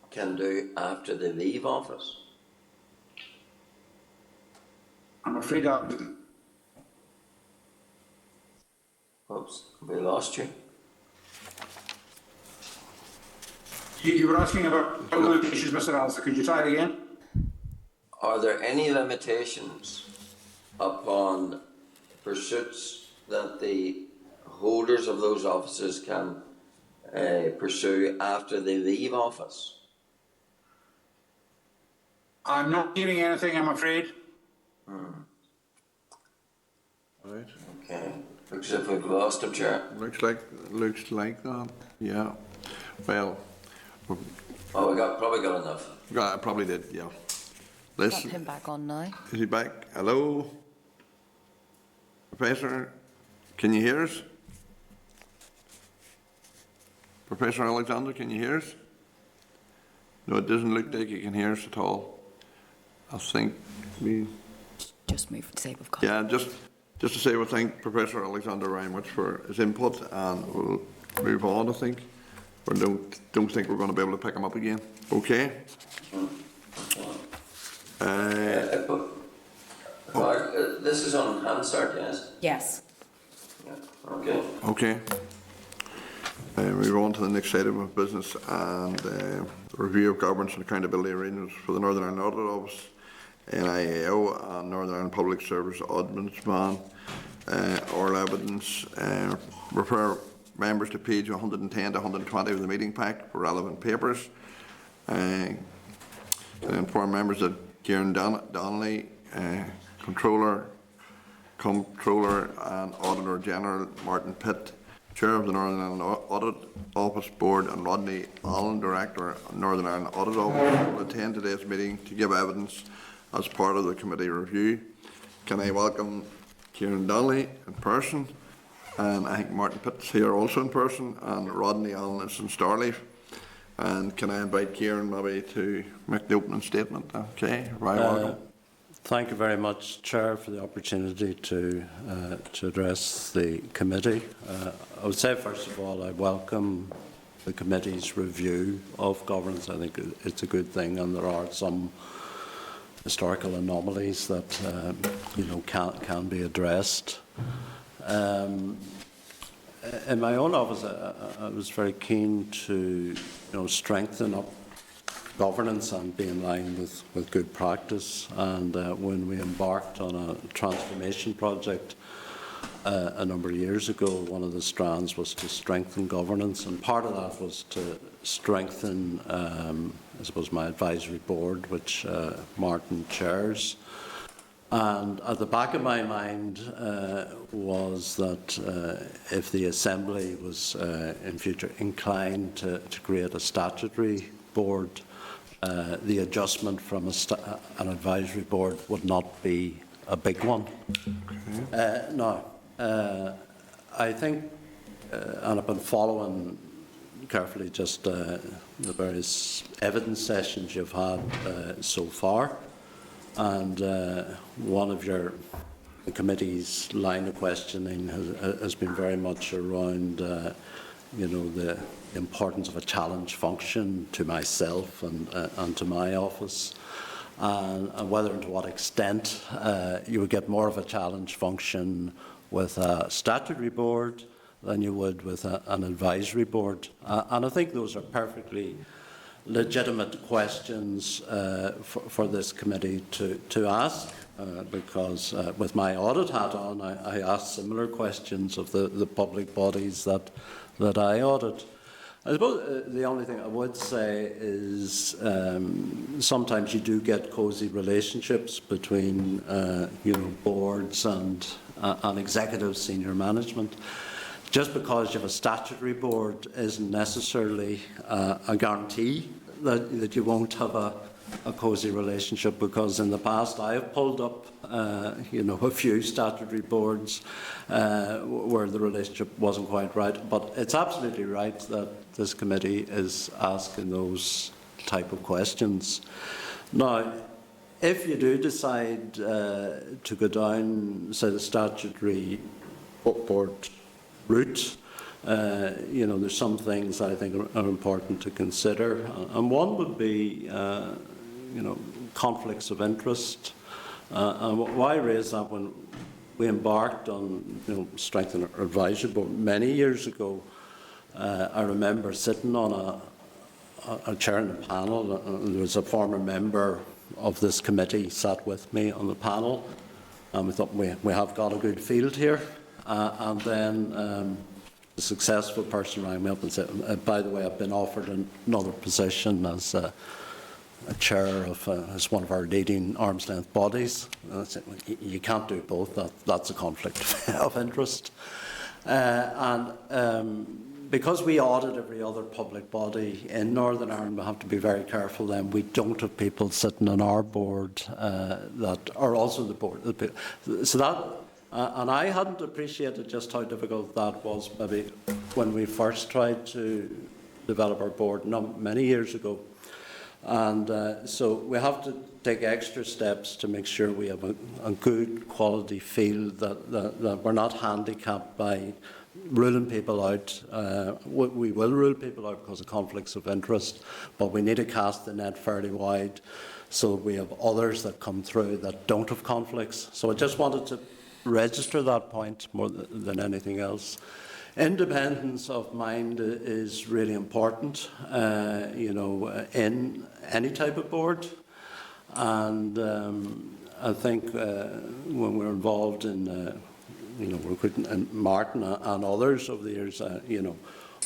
Speaker 3: can do after they leave office?
Speaker 4: I'm afraid
Speaker 3: Oops, we lost you.
Speaker 4: You were asking about limitations, Mr. Alistair. Could you try it again?
Speaker 3: Are there any limitations upon pursuits that the holders of those offices can pursue after they leave office?
Speaker 4: I'm not hearing anything, I'm afraid.
Speaker 1: Right.
Speaker 3: Okay, looks as if we've lost him, Chair.
Speaker 1: Looks like that, yeah. Well,
Speaker 3: Oh, probably got enough.
Speaker 1: I probably did, yeah.
Speaker 5: Got him back on now.
Speaker 1: Is he back? Hello? Professor, can you hear us? Professor Alexander, can you hear us? No, it doesn't look like you can hear us at all. I think we...
Speaker 5: Just move for the sake of call.
Speaker 1: Yeah, just to say we thank Professor Alexander very much for his input, and we'll move on, I think. We don't think we're going to be able to pick him up again. Okay?
Speaker 3: This is on Hansard, yes?
Speaker 2: Yes.
Speaker 3: Yeah. Okay.
Speaker 1: Okay. Move on to the next item of business, and review of governance and accountability arrangements for the Northern Ireland Audit Office, NIAO, and Northern Ireland Public Service Ombudsman. Oral evidence. Refer members to page 110 to 120 of the meeting pack for relevant papers. Inform members that Kieran Donnelly, Controller and Auditor General Martin Pitt, Chair of the Northern Ireland Audit Office Board, and Rodney Allen, Director of Northern Ireland Audit Office, will attend today's meeting to give evidence as part of the committee review. Can I welcome Kieran Donnelly in person? And I think Martin Pitt's here also in person, and Rodney Allen is in Starleaf. And can I invite Kieran maybe to make the opening statement? Okay, very welcome.
Speaker 6: Thank you very much, Chair, for the opportunity to address the committee. I would say, first of all, I welcome the committee's review of governance. I think it's a good thing, and there are some historical anomalies that can be addressed. In my own office, I was very keen to strengthen up governance and be in line with good practice. And when we embarked on a transformation project a number of years ago, one of the strands was to strengthen governance, and part of that was to strengthen, I suppose, my advisory board, which Martin chairs. And at the back of my mind was that if the Assembly was in future inclined to create a statutory board, the adjustment from an advisory board would not be a big one. Okay. Now, I think, and I've been following carefully just the various evidence sessions you've had so far. and one of the committee's line of questioning has been very much around, you know, the importance of a challenge function to myself and to my office, and whether and to what extent you would get more of a challenge function with a statutory board than you would with an advisory board. And I think those are perfectly legitimate questions for this committee to ask, because with my audit hat on, I ask similar questions of the public bodies that I audit. I suppose the only thing I would say is sometimes you do get cosy relationships between you know, boards and executive senior management. Just because you have a statutory board isn't necessarily a guarantee that you won't have a cosy relationship, because in the past I have pulled up you know, a few statutory boards where the relationship wasn't quite right. But it's absolutely right that this committee is asking those type of questions. Now, if you do decide to go down, say, the statutory board route, you know, there's some things I think are important to consider, and one would be, you know, conflicts of interest. And why raise that? When we embarked on, you know, strengthening our advisory board many years ago, I remember sitting on a chair in the panel, and there was a former member of this committee sat with me on the panel, and we thought we have got a good field here. And then the successful person rang me up and said, by the way, I've been offered another position as a chair of as one of our leading arm's length bodies. And I said, well, you can't do both. That's a conflict of interest. Because we audit every other public body in Northern Ireland, we have to be very careful then we don't have people sitting on our board that are also the board. So that, and I hadn't appreciated just how difficult that was maybe when we first tried to develop our board many years ago. And so we have to take extra steps to make sure we have a good quality field, that we're not handicapped by ruling people out. We will rule people out because of conflicts of interest, but we need to cast the net fairly wide so we have others that come through that don't have conflicts. So I just wanted to register that point more than anything else. Independence of mind is really important, you know, in any type of board. And I think when we're involved in you know, recruiting, and Martin and others over the years, you know,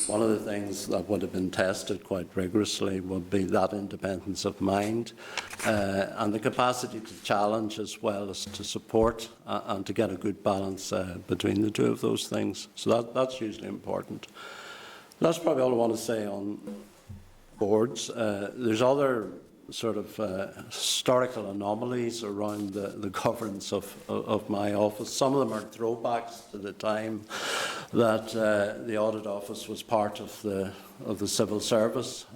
Speaker 6: one of the things that would have been tested quite rigorously would be that independence of mind and the capacity to challenge as well as to support and to get a good balance between the two of those things. So that's usually important. That's probably all I want to say on boards. There's other sort of historical anomalies around the governance of my office. Some of them are throwbacks to the time that the Audit Office was part of the civil service.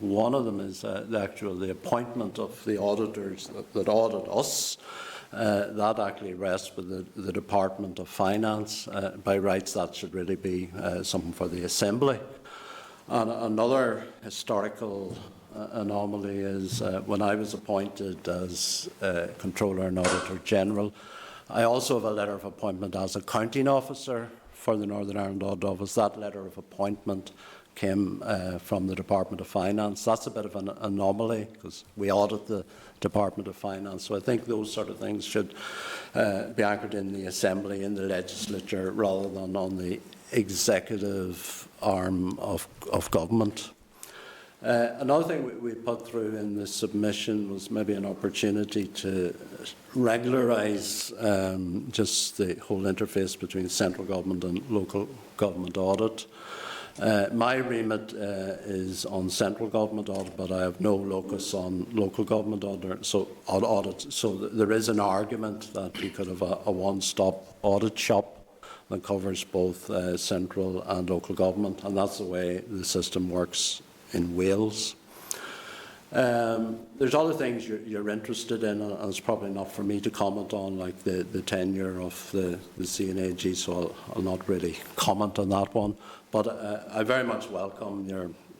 Speaker 6: One of them is the appointment of the auditors that audit us. That actually rests with the Department of Finance. By rights, that should really be something for the Assembly. And another historical anomaly is when I was appointed as Controller and Auditor General, I also have a letter of appointment as accounting officer for the Northern Ireland Audit Office. That letter of appointment came from the Department of Finance. That's a bit of an anomaly because we audit the Department of Finance. So I think those sort of things should be anchored in the Assembly, in the legislature, rather than on the executive arm of government. Another thing we put through in the submission was maybe an opportunity to regularise just the whole interface between central government and local government audit. My remit is on central government audit, but I have no locus on local government audit. So there is an argument that you could have a one-stop audit shop that covers both central and local government, and that's the way the system works in Wales. There's other things you're interested in, and it's probably not for me to comment on, like the tenure of the CNAG, so I'll not really comment on that one. But I very much welcome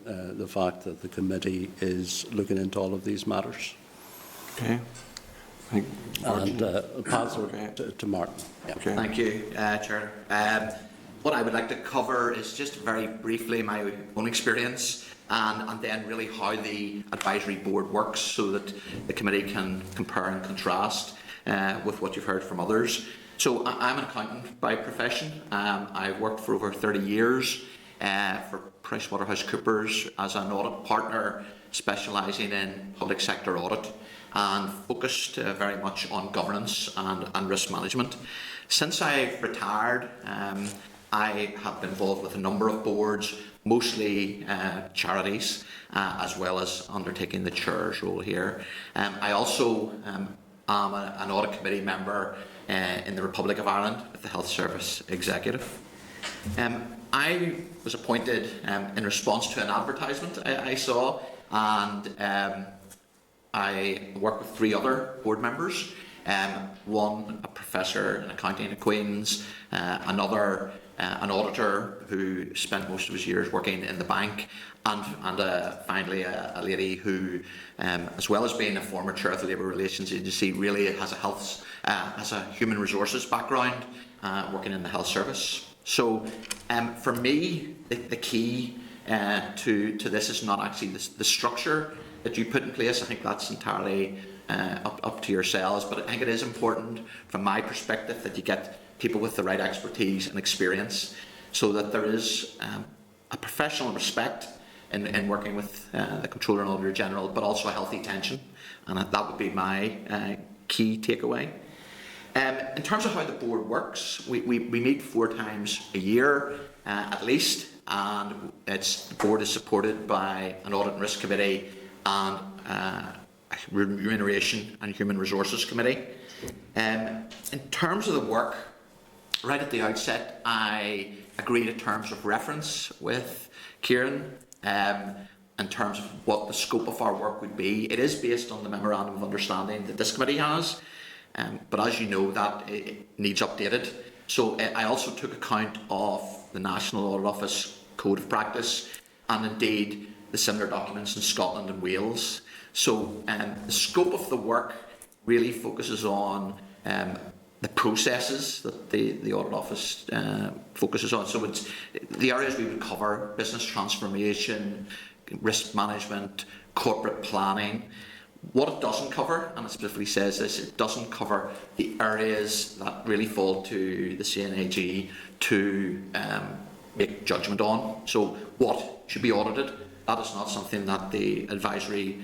Speaker 6: the fact that the committee is looking into all of these matters.
Speaker 1: Okay.
Speaker 6: And pass it to Martin. Yeah.
Speaker 1: Okay.
Speaker 7: Thank you, Chair. What I would like to cover is just very briefly my own experience and then really how the advisory board works so that the committee can compare and contrast with what you've heard from others. So I'm an accountant by profession. I've worked for over 30 years for PricewaterhouseCoopers as an audit partner specialising in public sector audit and focused very much on governance and risk management. Since I've retired, I have been involved with a number of boards, mostly charities, as well as undertaking the chair's role here. I also am an audit committee member in the Republic of Ireland with the Health Service Executive. I was appointed in response to an advertisement I saw, and I work with 3 other board members. One, a professor in accounting at Queen's, another, an auditor who spent most of his years working in the bank, and finally a lady who, as well as being a former chair of the Labour Relations Agency, really has a human resources background, working in the health service. So, for me, the key to this is not actually the structure that you put in place. I think that's entirely up to yourselves, but I think it is important from my perspective that you get people with the right expertise and experience so that there is a professional respect in working with the Controller and Auditor General, but also a healthy tension, and that would be my key takeaway. In terms of how the board works, we meet 4 times a year at least, and the board is supported by an Audit and Risk Committee and Remuneration and Human Resources Committee. In terms of the work, right at the outset, I agreed to terms of reference with Kieran in terms of what the scope of our work would be. It is based on the Memorandum of Understanding that this committee has, but as you know, that it needs updated. So I also took account of the National Audit Office Code of Practice and indeed the similar documents in Scotland and Wales. So the scope of the work really focuses on the processes that the Audit Office focuses on. So it's the areas we would cover: business transformation, risk management, corporate planning. What it doesn't cover, and it specifically says this, it doesn't cover the areas that really fall to the CNAG to make judgment on. So what should be audited, that is not something that the advisory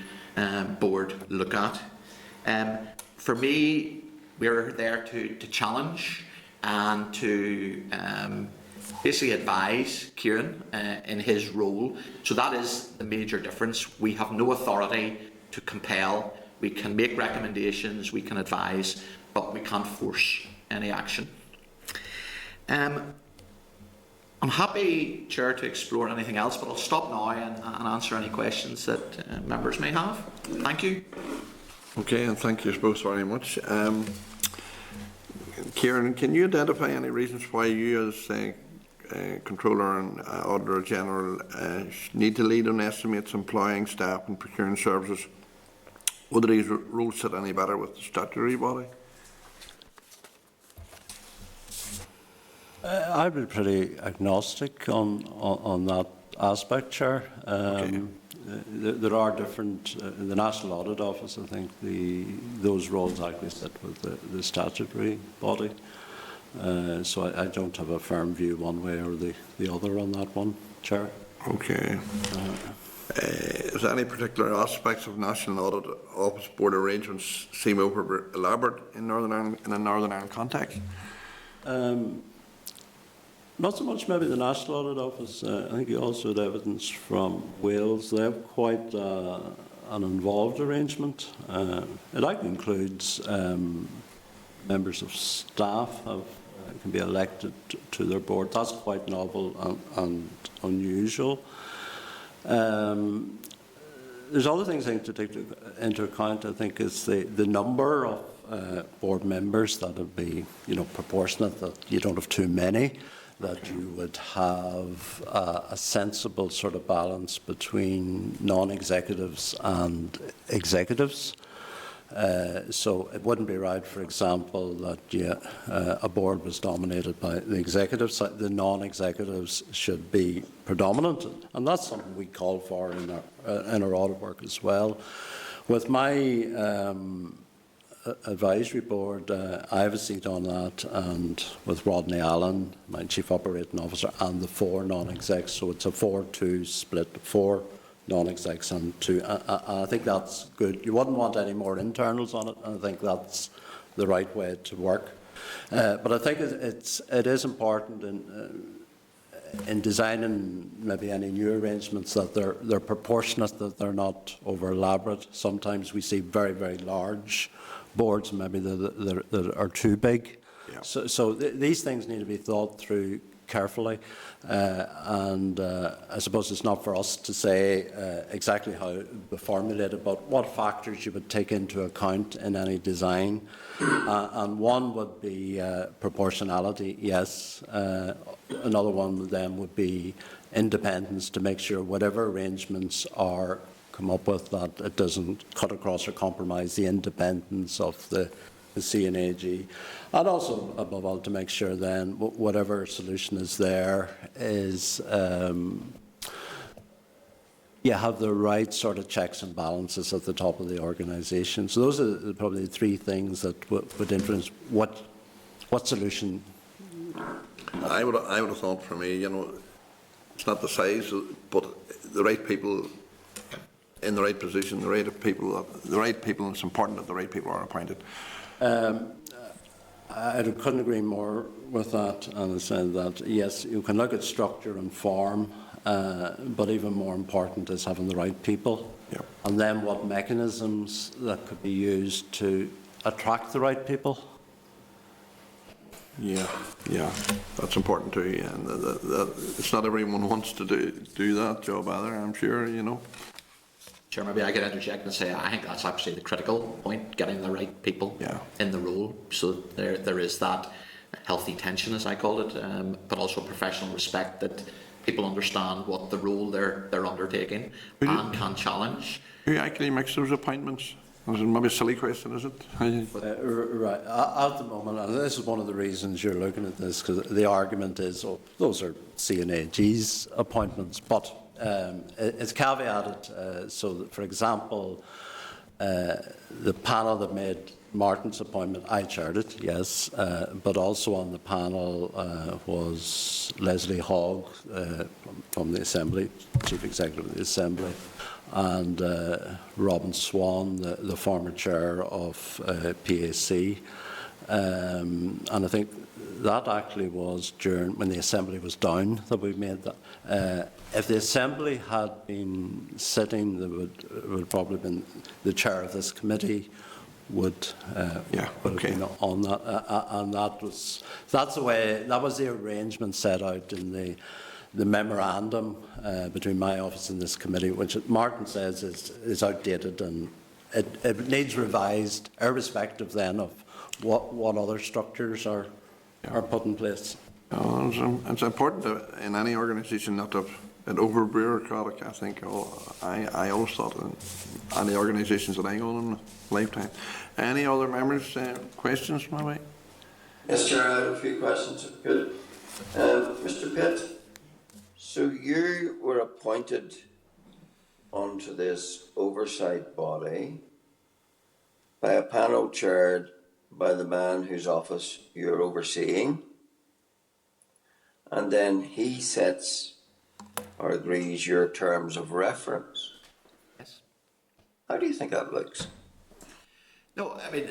Speaker 7: board look at. For me, we're there to challenge and to basically advise Kieran in his role. So that is the major difference. We have no authority to compel. We can make recommendations, we can advise, but we can't force any action. I'm happy, Chair, to explore anything else, but I'll stop now and answer any questions that members may have. Thank you.
Speaker 1: Okay, and thank you both very much. Kieran, can you identify any reasons why you as Controller and Auditor General need to lead on estimates, employing staff and procuring services? Would these rules sit any better with the statutory body?
Speaker 6: I'd be pretty agnostic on that aspect, Chair.
Speaker 1: Okay.
Speaker 6: There are different, the National Audit Office, I think those roles actually sit with the statutory body. So I don't have a firm view one way or the other on that one, Chair.
Speaker 1: Okay. Is there any particular aspects of National Audit Office board arrangements seem over elaborate in Northern Ireland, in a Northern Ireland context?
Speaker 6: Not so much maybe the National Audit Office. I think you also had evidence from Wales. They have quite an involved arrangement. It actually includes members of staff can be elected to their board. That's quite novel and unusual. there's other things I think to take into account. I think is the number of board members that would be, proportionate, that you don't have too many, that you would have a sensible sort of balance between non-executives and executives. So it wouldn't be right, for example, that a board was dominated by the executives. The non-executives should be predominant, and that's something we call for in our audit work as well. With my advisory board, I have a seat on that, and with Rodney Allen, my Chief Operating Officer, and the 4 non-execs, so it's a 4-2 split, 4 non-execs and 2. I think that's good. You wouldn't want any more internals on it, and I think that's the right way to work. But I think it is important in designing maybe any new arrangements that they're proportionate, that they're not over elaborate. Sometimes we see very, very large boards, maybe that are too big. Yeah. So these things need to be thought through carefully, and I suppose it's not for us to say exactly how to formulate it, but what factors you would take into account in any design. And one would be proportionality, yes. Another one then would be independence, to make sure whatever arrangements are come up with, that it doesn't cut across or compromise the independence of the CNAG, and also above all to make sure then whatever solution is there is you have the right sort of checks and balances at the top of the organisation. So those are probably the 3 things that would influence what solution.
Speaker 1: I would have thought, for me, it's not the size, but the right people in the right position, the right people, and it's important that the right people are appointed.
Speaker 6: I couldn't agree more with that, and I said that yes, you can look at structure and form, but even more important is having the right people. Yep. And then what mechanisms that could be used to attract the right people.
Speaker 1: Yeah, that's important too. Yeah, and it's not everyone wants to do that job either, I'm sure.
Speaker 7: Sure, maybe I could interject and say I think that's actually the critical point, getting the right people in the role. So there is that healthy tension, as I call it, but also professional respect, that people understand what the role they're undertaking and can challenge.
Speaker 1: Who actually makes those appointments? Maybe a silly question, is it?
Speaker 6: Right. At the moment, and this is one of the reasons you're looking at this, because the argument is, those are CNAG's appointments, but it's caveated so that, for example, the panel that made Martin's appointment, I chaired it, yes, but also on the panel was Leslie Hogg from the Assembly, Chief Executive of the Assembly, and Robin Swan, the former chair of PAC. And I think that actually was during when the Assembly was down that we made that. If the Assembly had been sitting, there would probably been the chair of this committee would have been on that, and that was the arrangement set out in the memorandum between my office and this committee, which Martin says is outdated, and it needs revised, irrespective then of what other structures are put in place.
Speaker 1: It's important in any organisation not to have it over bureaucratic. I think I always thought in any organisations that I own in a lifetime. Any other members' questions, maybe?
Speaker 3: Yes, Chair, I have a few questions, if good. Mr. Pitt, so you were appointed onto this oversight body by a panel chaired by the man whose office you're overseeing, and then he sets or agrees your terms of reference.
Speaker 7: Yes.
Speaker 3: How do you think that looks?
Speaker 7: No, I mean,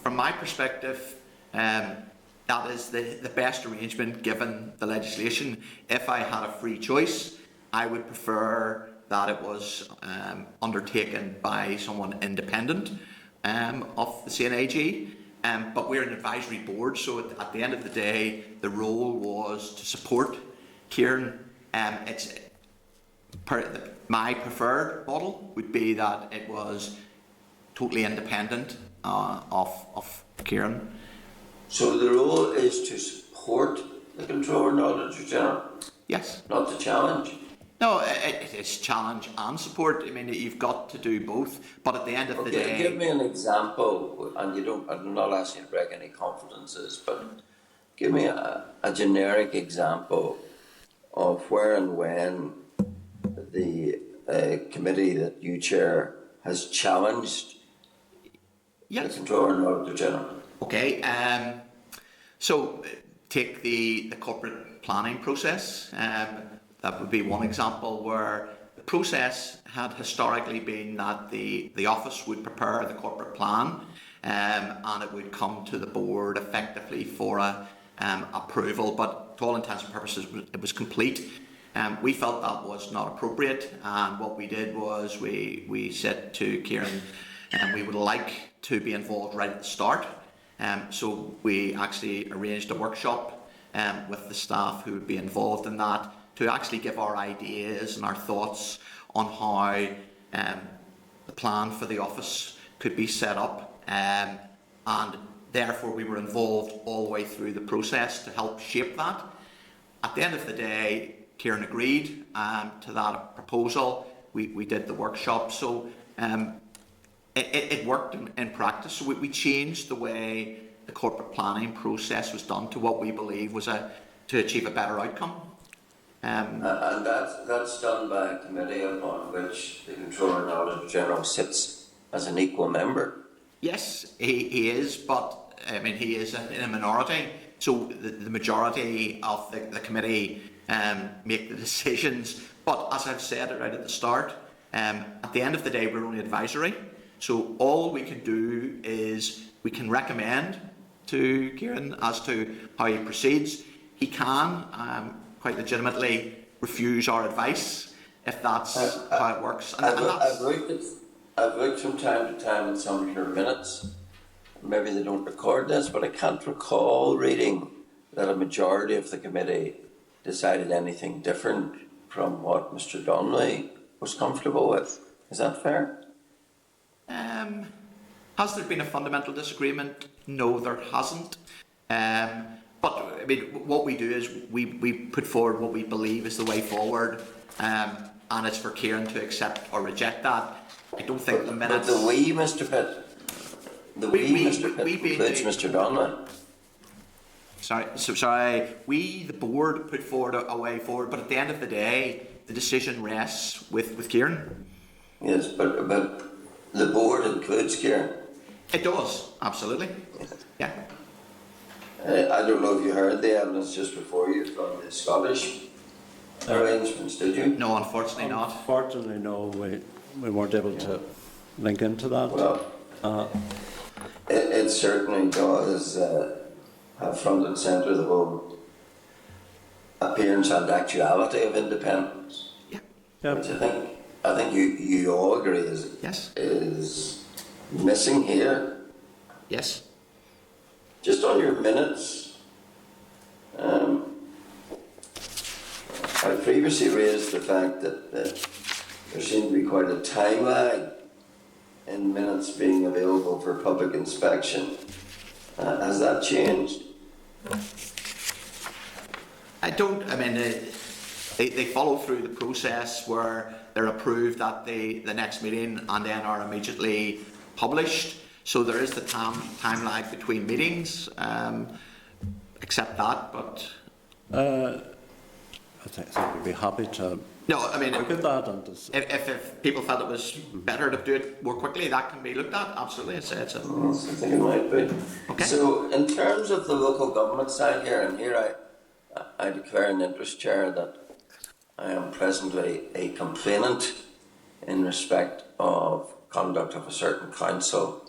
Speaker 7: from my perspective, that is the best arrangement given the legislation. If I had a free choice, I would prefer that it was undertaken by someone independent of the CNAG. But we're an advisory board, so at the end of the day, the role was to support Kieran. my preferred model would be that it was totally independent of Kieran.
Speaker 3: So the role is to support the Controller and Auditor General,
Speaker 7: Yes.
Speaker 3: not to challenge.
Speaker 7: No, it's challenge and support. I mean, you've got to do both. But at the end of the day,
Speaker 3: Give me an example, and I'm not asking you to break any confidences, but give me a generic example of where and when the committee that you chair has challenged the Controller and Auditor General.
Speaker 7: Okay. So take the corporate planning process. That would be one example where the process had historically been that the office would prepare the corporate plan and it would come to the board effectively for approval, but to all intents and purposes it was complete. We felt that was not appropriate, and what we did was we said to Kieran we would like to be involved right at the start. So we actually arranged a workshop with the staff who would be involved in that, to actually give our ideas and our thoughts on how the plan for the office could be set up, and therefore we were involved all the way through the process to help shape that. At the end of the day, Kieran agreed to that proposal. We did the workshop, so it worked in practice. So we changed the way the corporate planning process was done to what we believe was to achieve a better outcome.
Speaker 3: And that's done by a committee upon which the Controller and Auditor General sits as an equal member.
Speaker 7: Yes, he is, but I mean he is in a minority. So the majority of the committee make the decisions. But as I've said right at the start, at the end of the day we're only advisory. So all we can do is we can recommend to Kieran as to how he proceeds. He can quite legitimately refuse our advice if that's how it works. And
Speaker 3: I've looked from time to time at some of your minutes. Maybe they don't record this, but I can't recall reading that a majority of the committee decided anything different from what Mr. Donnelly was comfortable with. Is that fair?
Speaker 7: Has there been a fundamental disagreement? No, there hasn't. But I mean, what we do is we put forward what we believe is the way forward, and it's for Kieran to accept or reject that. I don't think the minutes.
Speaker 3: But the we, Mr. Pitt, Mr. Pitt includes Mr. Donnelly.
Speaker 7: Sorry. We, the board, put forward a way forward, but at the end of the day, the decision rests with Kieran.
Speaker 3: Yes, but the board includes Kieran.
Speaker 7: It does, absolutely. Yeah.
Speaker 3: I don't know if you heard the evidence just before you from the Scottish arrangements, did you?
Speaker 7: No, unfortunately not.
Speaker 6: Unfortunately, no, we weren't able to link into that.
Speaker 3: Well, it certainly does have front and centre the whole appearance and actuality of independence.
Speaker 7: Yeah.
Speaker 6: Yep.
Speaker 3: Which I think you all agree is missing here.
Speaker 7: Yes.
Speaker 3: Just on your minutes, I previously raised the fact that there seemed to be quite a time lag in minutes being available for public inspection. Has that changed?
Speaker 7: I mean, they follow through the process where they're approved at the next meeting and then are immediately published. So there is the time lag between meetings, except that, but...
Speaker 6: I think we'd be happy to look at that. And
Speaker 7: if people felt it was better to do it more quickly, that can be looked at, absolutely. It's
Speaker 3: I think it might be.
Speaker 7: Okay.
Speaker 3: So in terms of the local government side here, and here I declare an interest, Chair, that I am presently a complainant in respect of conduct of a certain council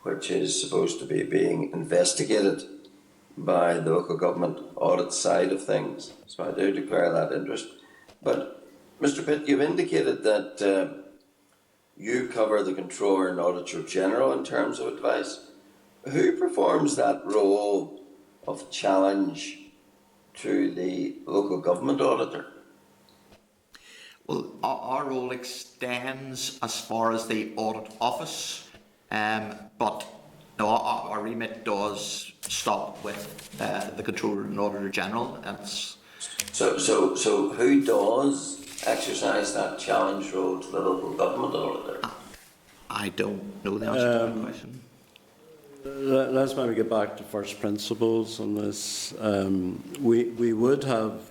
Speaker 3: which is supposed to be being investigated by the local government audit side of things. So I do declare that interest. But Mr. Pitt, you've indicated that you cover the Controller and Auditor General in terms of advice. Who performs that role of challenge to the local government auditor?
Speaker 7: Well, our role extends as far as the Audit Office, but no, our remit does stop with the Controller and Auditor General.
Speaker 3: So who does exercise that challenge role to the local government auditor?
Speaker 7: I don't know the answer to that question.
Speaker 6: Let's maybe get back to first principles on this. We would have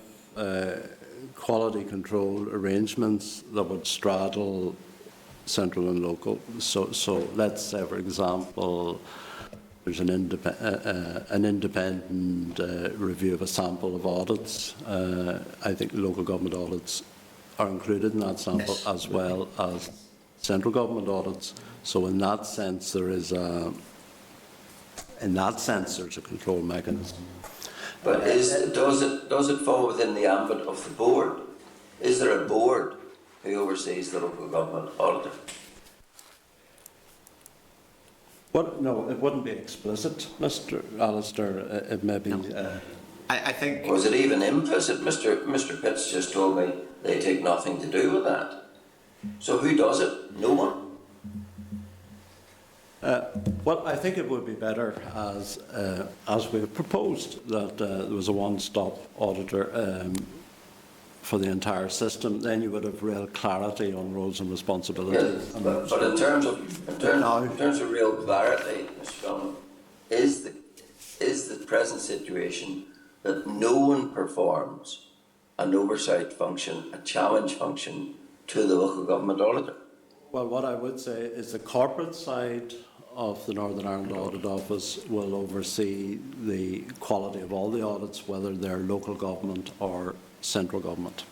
Speaker 6: quality control arrangements that would straddle central and local. So let's say, for example, there's an independent review of a sample of audits. I think local government audits are included in that sample, yes, as well as central government audits. So in that sense, there's a control mechanism.
Speaker 3: But does it fall within the ambit of the board? Is there a board who oversees the local government auditor?
Speaker 6: Well, no, it wouldn't be explicit, Mr. Alistair. It may be.
Speaker 7: No. I think.
Speaker 3: Was it even implicit? Mr. Pitts just told me they take nothing to do with that. So who does it? No one.
Speaker 6: Well, I think it would be better as we have proposed that there was a one-stop auditor for the entire system. Then you would have real clarity on roles and responsibilities.
Speaker 3: Yes, but in terms of real clarity, Mr. Conlon, is the present situation that no one performs an oversight function, a challenge function to the local government auditor?
Speaker 6: Well, what I would say is the corporate side of the Northern Ireland Audit Office will oversee the quality of all the audits, whether they're local government or central government.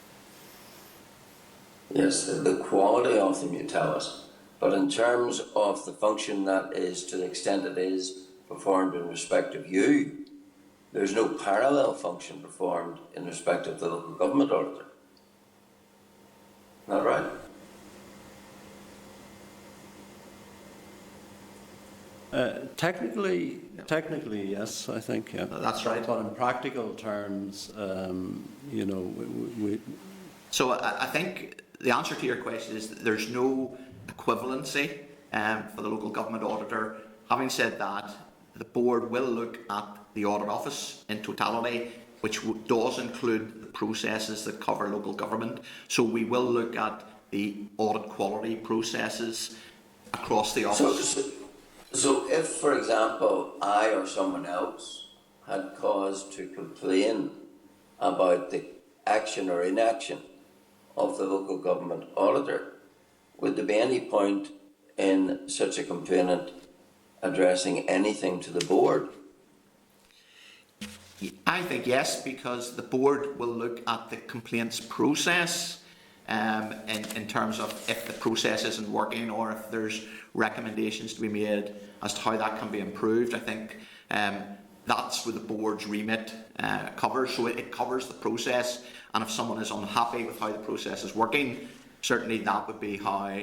Speaker 3: Yes, the quality of them, you tell us. But in terms of the function that is, to the extent it is performed in respect of you, there's no parallel function performed in respect of the local government auditor. Not right?
Speaker 6: Technically, yes, I think, yeah.
Speaker 7: That's right.
Speaker 6: But in practical terms, you know, we.
Speaker 7: So I think the answer to your question is that there's no equivalency for the local government auditor. Having said that, the board will look at the Audit Office in totality, which does include the processes that cover local government. So we will look at the audit quality processes across the office.
Speaker 3: So if, for example, I or someone else had cause to complain about the action or inaction of the local government auditor, would there be any point in such a complainant addressing anything to the board?
Speaker 7: I think yes, because the board will look at the complaints process in terms of if the process isn't working or if there's recommendations to be made as to how that can be improved. I think that's where the board's remit covers. So it covers the process, and if someone is unhappy with how the process is working, certainly that would be how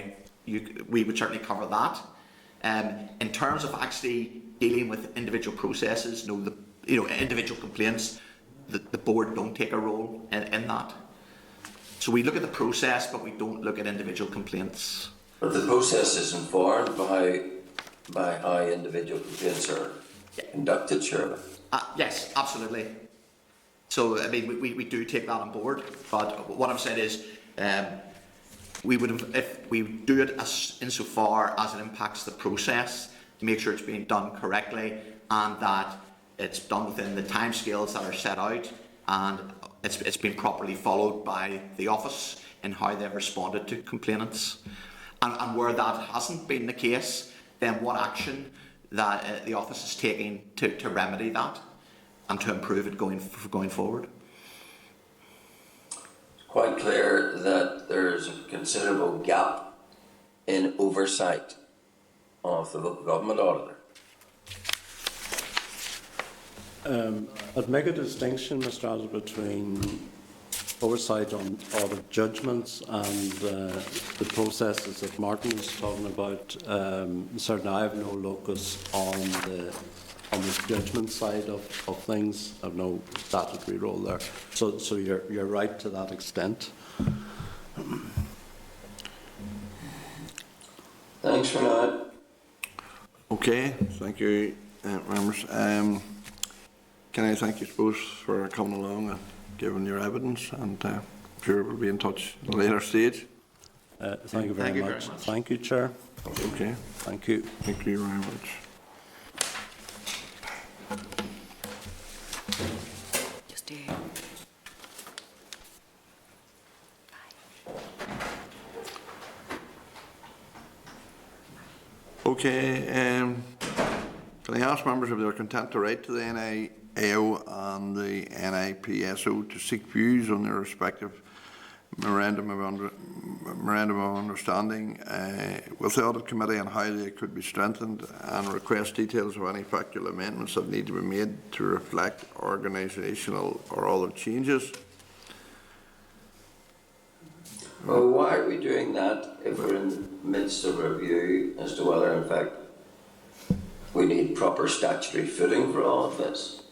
Speaker 7: we would certainly cover that. In terms of actually dealing with individual processes, individual complaints, the board don't take a role in that. So we look at the process, but we don't look at individual complaints.
Speaker 3: But the process is informed by how individual complaints are conducted, surely?
Speaker 7: Yes, absolutely. So, I mean, we do take that on board, but what I'm saying is we would have, if we do it insofar as it impacts the process, to make sure it's being done correctly and that it's done within the timescales that are set out and it's been properly followed by the office in how they've responded to complainants. And where that hasn't been the case, then what action that the office is taking to remedy that and to improve it going forward.
Speaker 3: It's quite clear that there's a considerable gap in oversight of the local government auditor.
Speaker 6: I'd make a distinction, Mr. Alistair, between oversight on audit judgments and the processes that Martin was talking about. Certainly I have no locus on the judgment side of things. I have no statutory role there. So you're right to that extent.
Speaker 3: Thanks for now.
Speaker 1: Okay, thank you, members. Can I thank you, suppose, for coming along and giving your evidence, and I'm sure we'll be in touch at a later stage.
Speaker 6: Thank you very much. Thank you, Chair.
Speaker 1: Okay,
Speaker 6: Thank you.
Speaker 1: thank you very much.
Speaker 5: Just do.
Speaker 1: Okay, can I ask members if they're content to write to the NIAO and the NIPSO to seek views on their respective memorandum of understanding with the Audit Committee and how they could be strengthened, and request details of any factual amendments that need to be made to reflect organisational or other changes?
Speaker 3: Well, why are we doing that if we're in the midst of a review as to whether, in fact, we need proper statutory footing for all of this?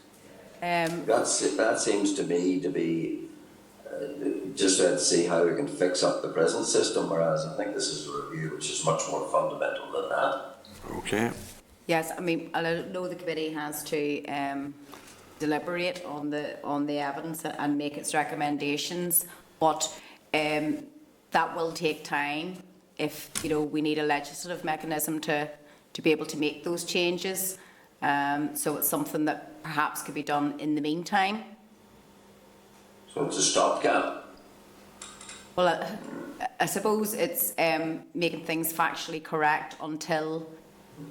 Speaker 3: That seems to me to be just trying to see how we can fix up the present system, whereas I think this is a review which is much more fundamental than that.
Speaker 1: Okay.
Speaker 2: Yes, I mean, I know the committee has to deliberate on the evidence and make its recommendations, but that will take time if, you know, we need a legislative mechanism to be able to make those changes. So it's something that perhaps could be done in the meantime.
Speaker 3: So it's a stopgap.
Speaker 2: Well, I suppose it's making things factually correct until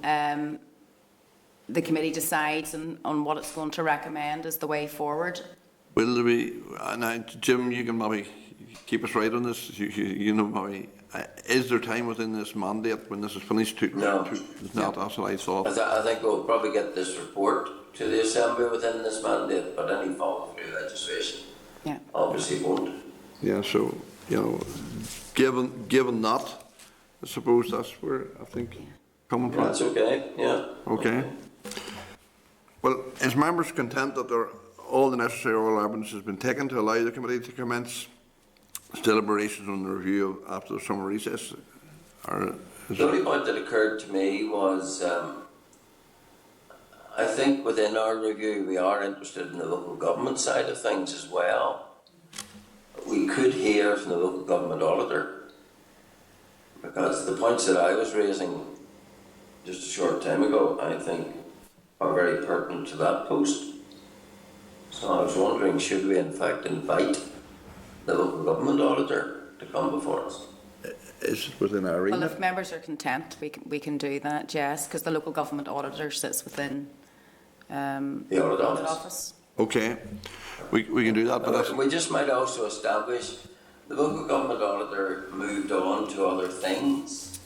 Speaker 2: the committee decides on what it's going to recommend as the way forward.
Speaker 1: Will there be, now, Jim, you can maybe keep us right on this, you know, maybe, is there time within this mandate when this is finished to?
Speaker 3: No.
Speaker 1: It's not, that's what I thought.
Speaker 3: I think we'll probably get this report to the Assembly within this mandate, but any follow-through legislation obviously won't.
Speaker 1: Yeah, so, you know, given that, I suppose that's where I think coming from.
Speaker 3: That's okay, yeah.
Speaker 1: Okay. Well, is members content that all the necessary oral evidence has been taken to allow the committee to commence deliberations on the review after the summer recess?
Speaker 3: The only point that occurred to me was I think within our review we are interested in the local government side of things as well. We could hear from the local government auditor, because the points that I was raising just a short time ago, I think, are very pertinent to that post. So I was wondering, should we in fact invite the local government auditor to come before us?
Speaker 1: Is it within our remit?
Speaker 2: Well, if members are content, we can do that, yes, because the local government auditor sits within
Speaker 3: The Audit Office.
Speaker 1: Okay, we can do that, but that's...
Speaker 3: We just might also establish the local government auditor moved on to other things,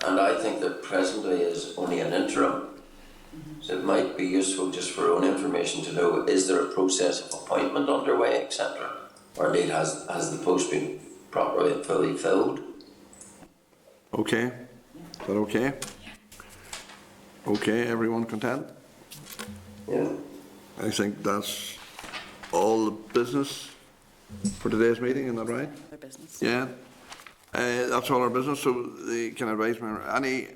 Speaker 3: and I think that presently is only an interim. So it might be useful just for our own information to know, is there a process of appointment underway, etc. Or indeed, has the post been properly and fully filled?
Speaker 1: Okay, is that okay? Okay, everyone content?
Speaker 3: Yeah.
Speaker 1: I think that's all the business for today's meeting, isn't that right?
Speaker 2: their business.
Speaker 1: Yeah, that's all our business, so they can advise me,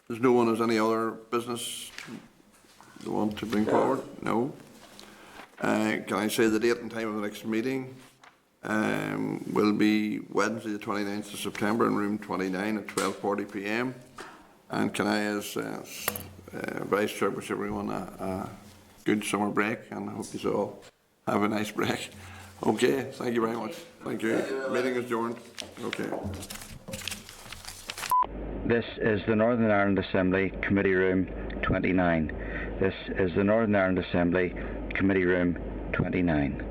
Speaker 1: there's no one has any other business they want to bring forward? No. Can I say the date and time of the next meeting? Will be Wednesday the 29th of September in room 29 at 12:40 p.m. And can I, as Vice Chair, wish everyone a good summer break, and I hope you all have a nice break. Okay, thank you very much. Thank you. Meeting is adjourned. Okay.
Speaker 8: This is the Northern Ireland Assembly Committee Room 29. This is the Northern Ireland Assembly Committee Room 29.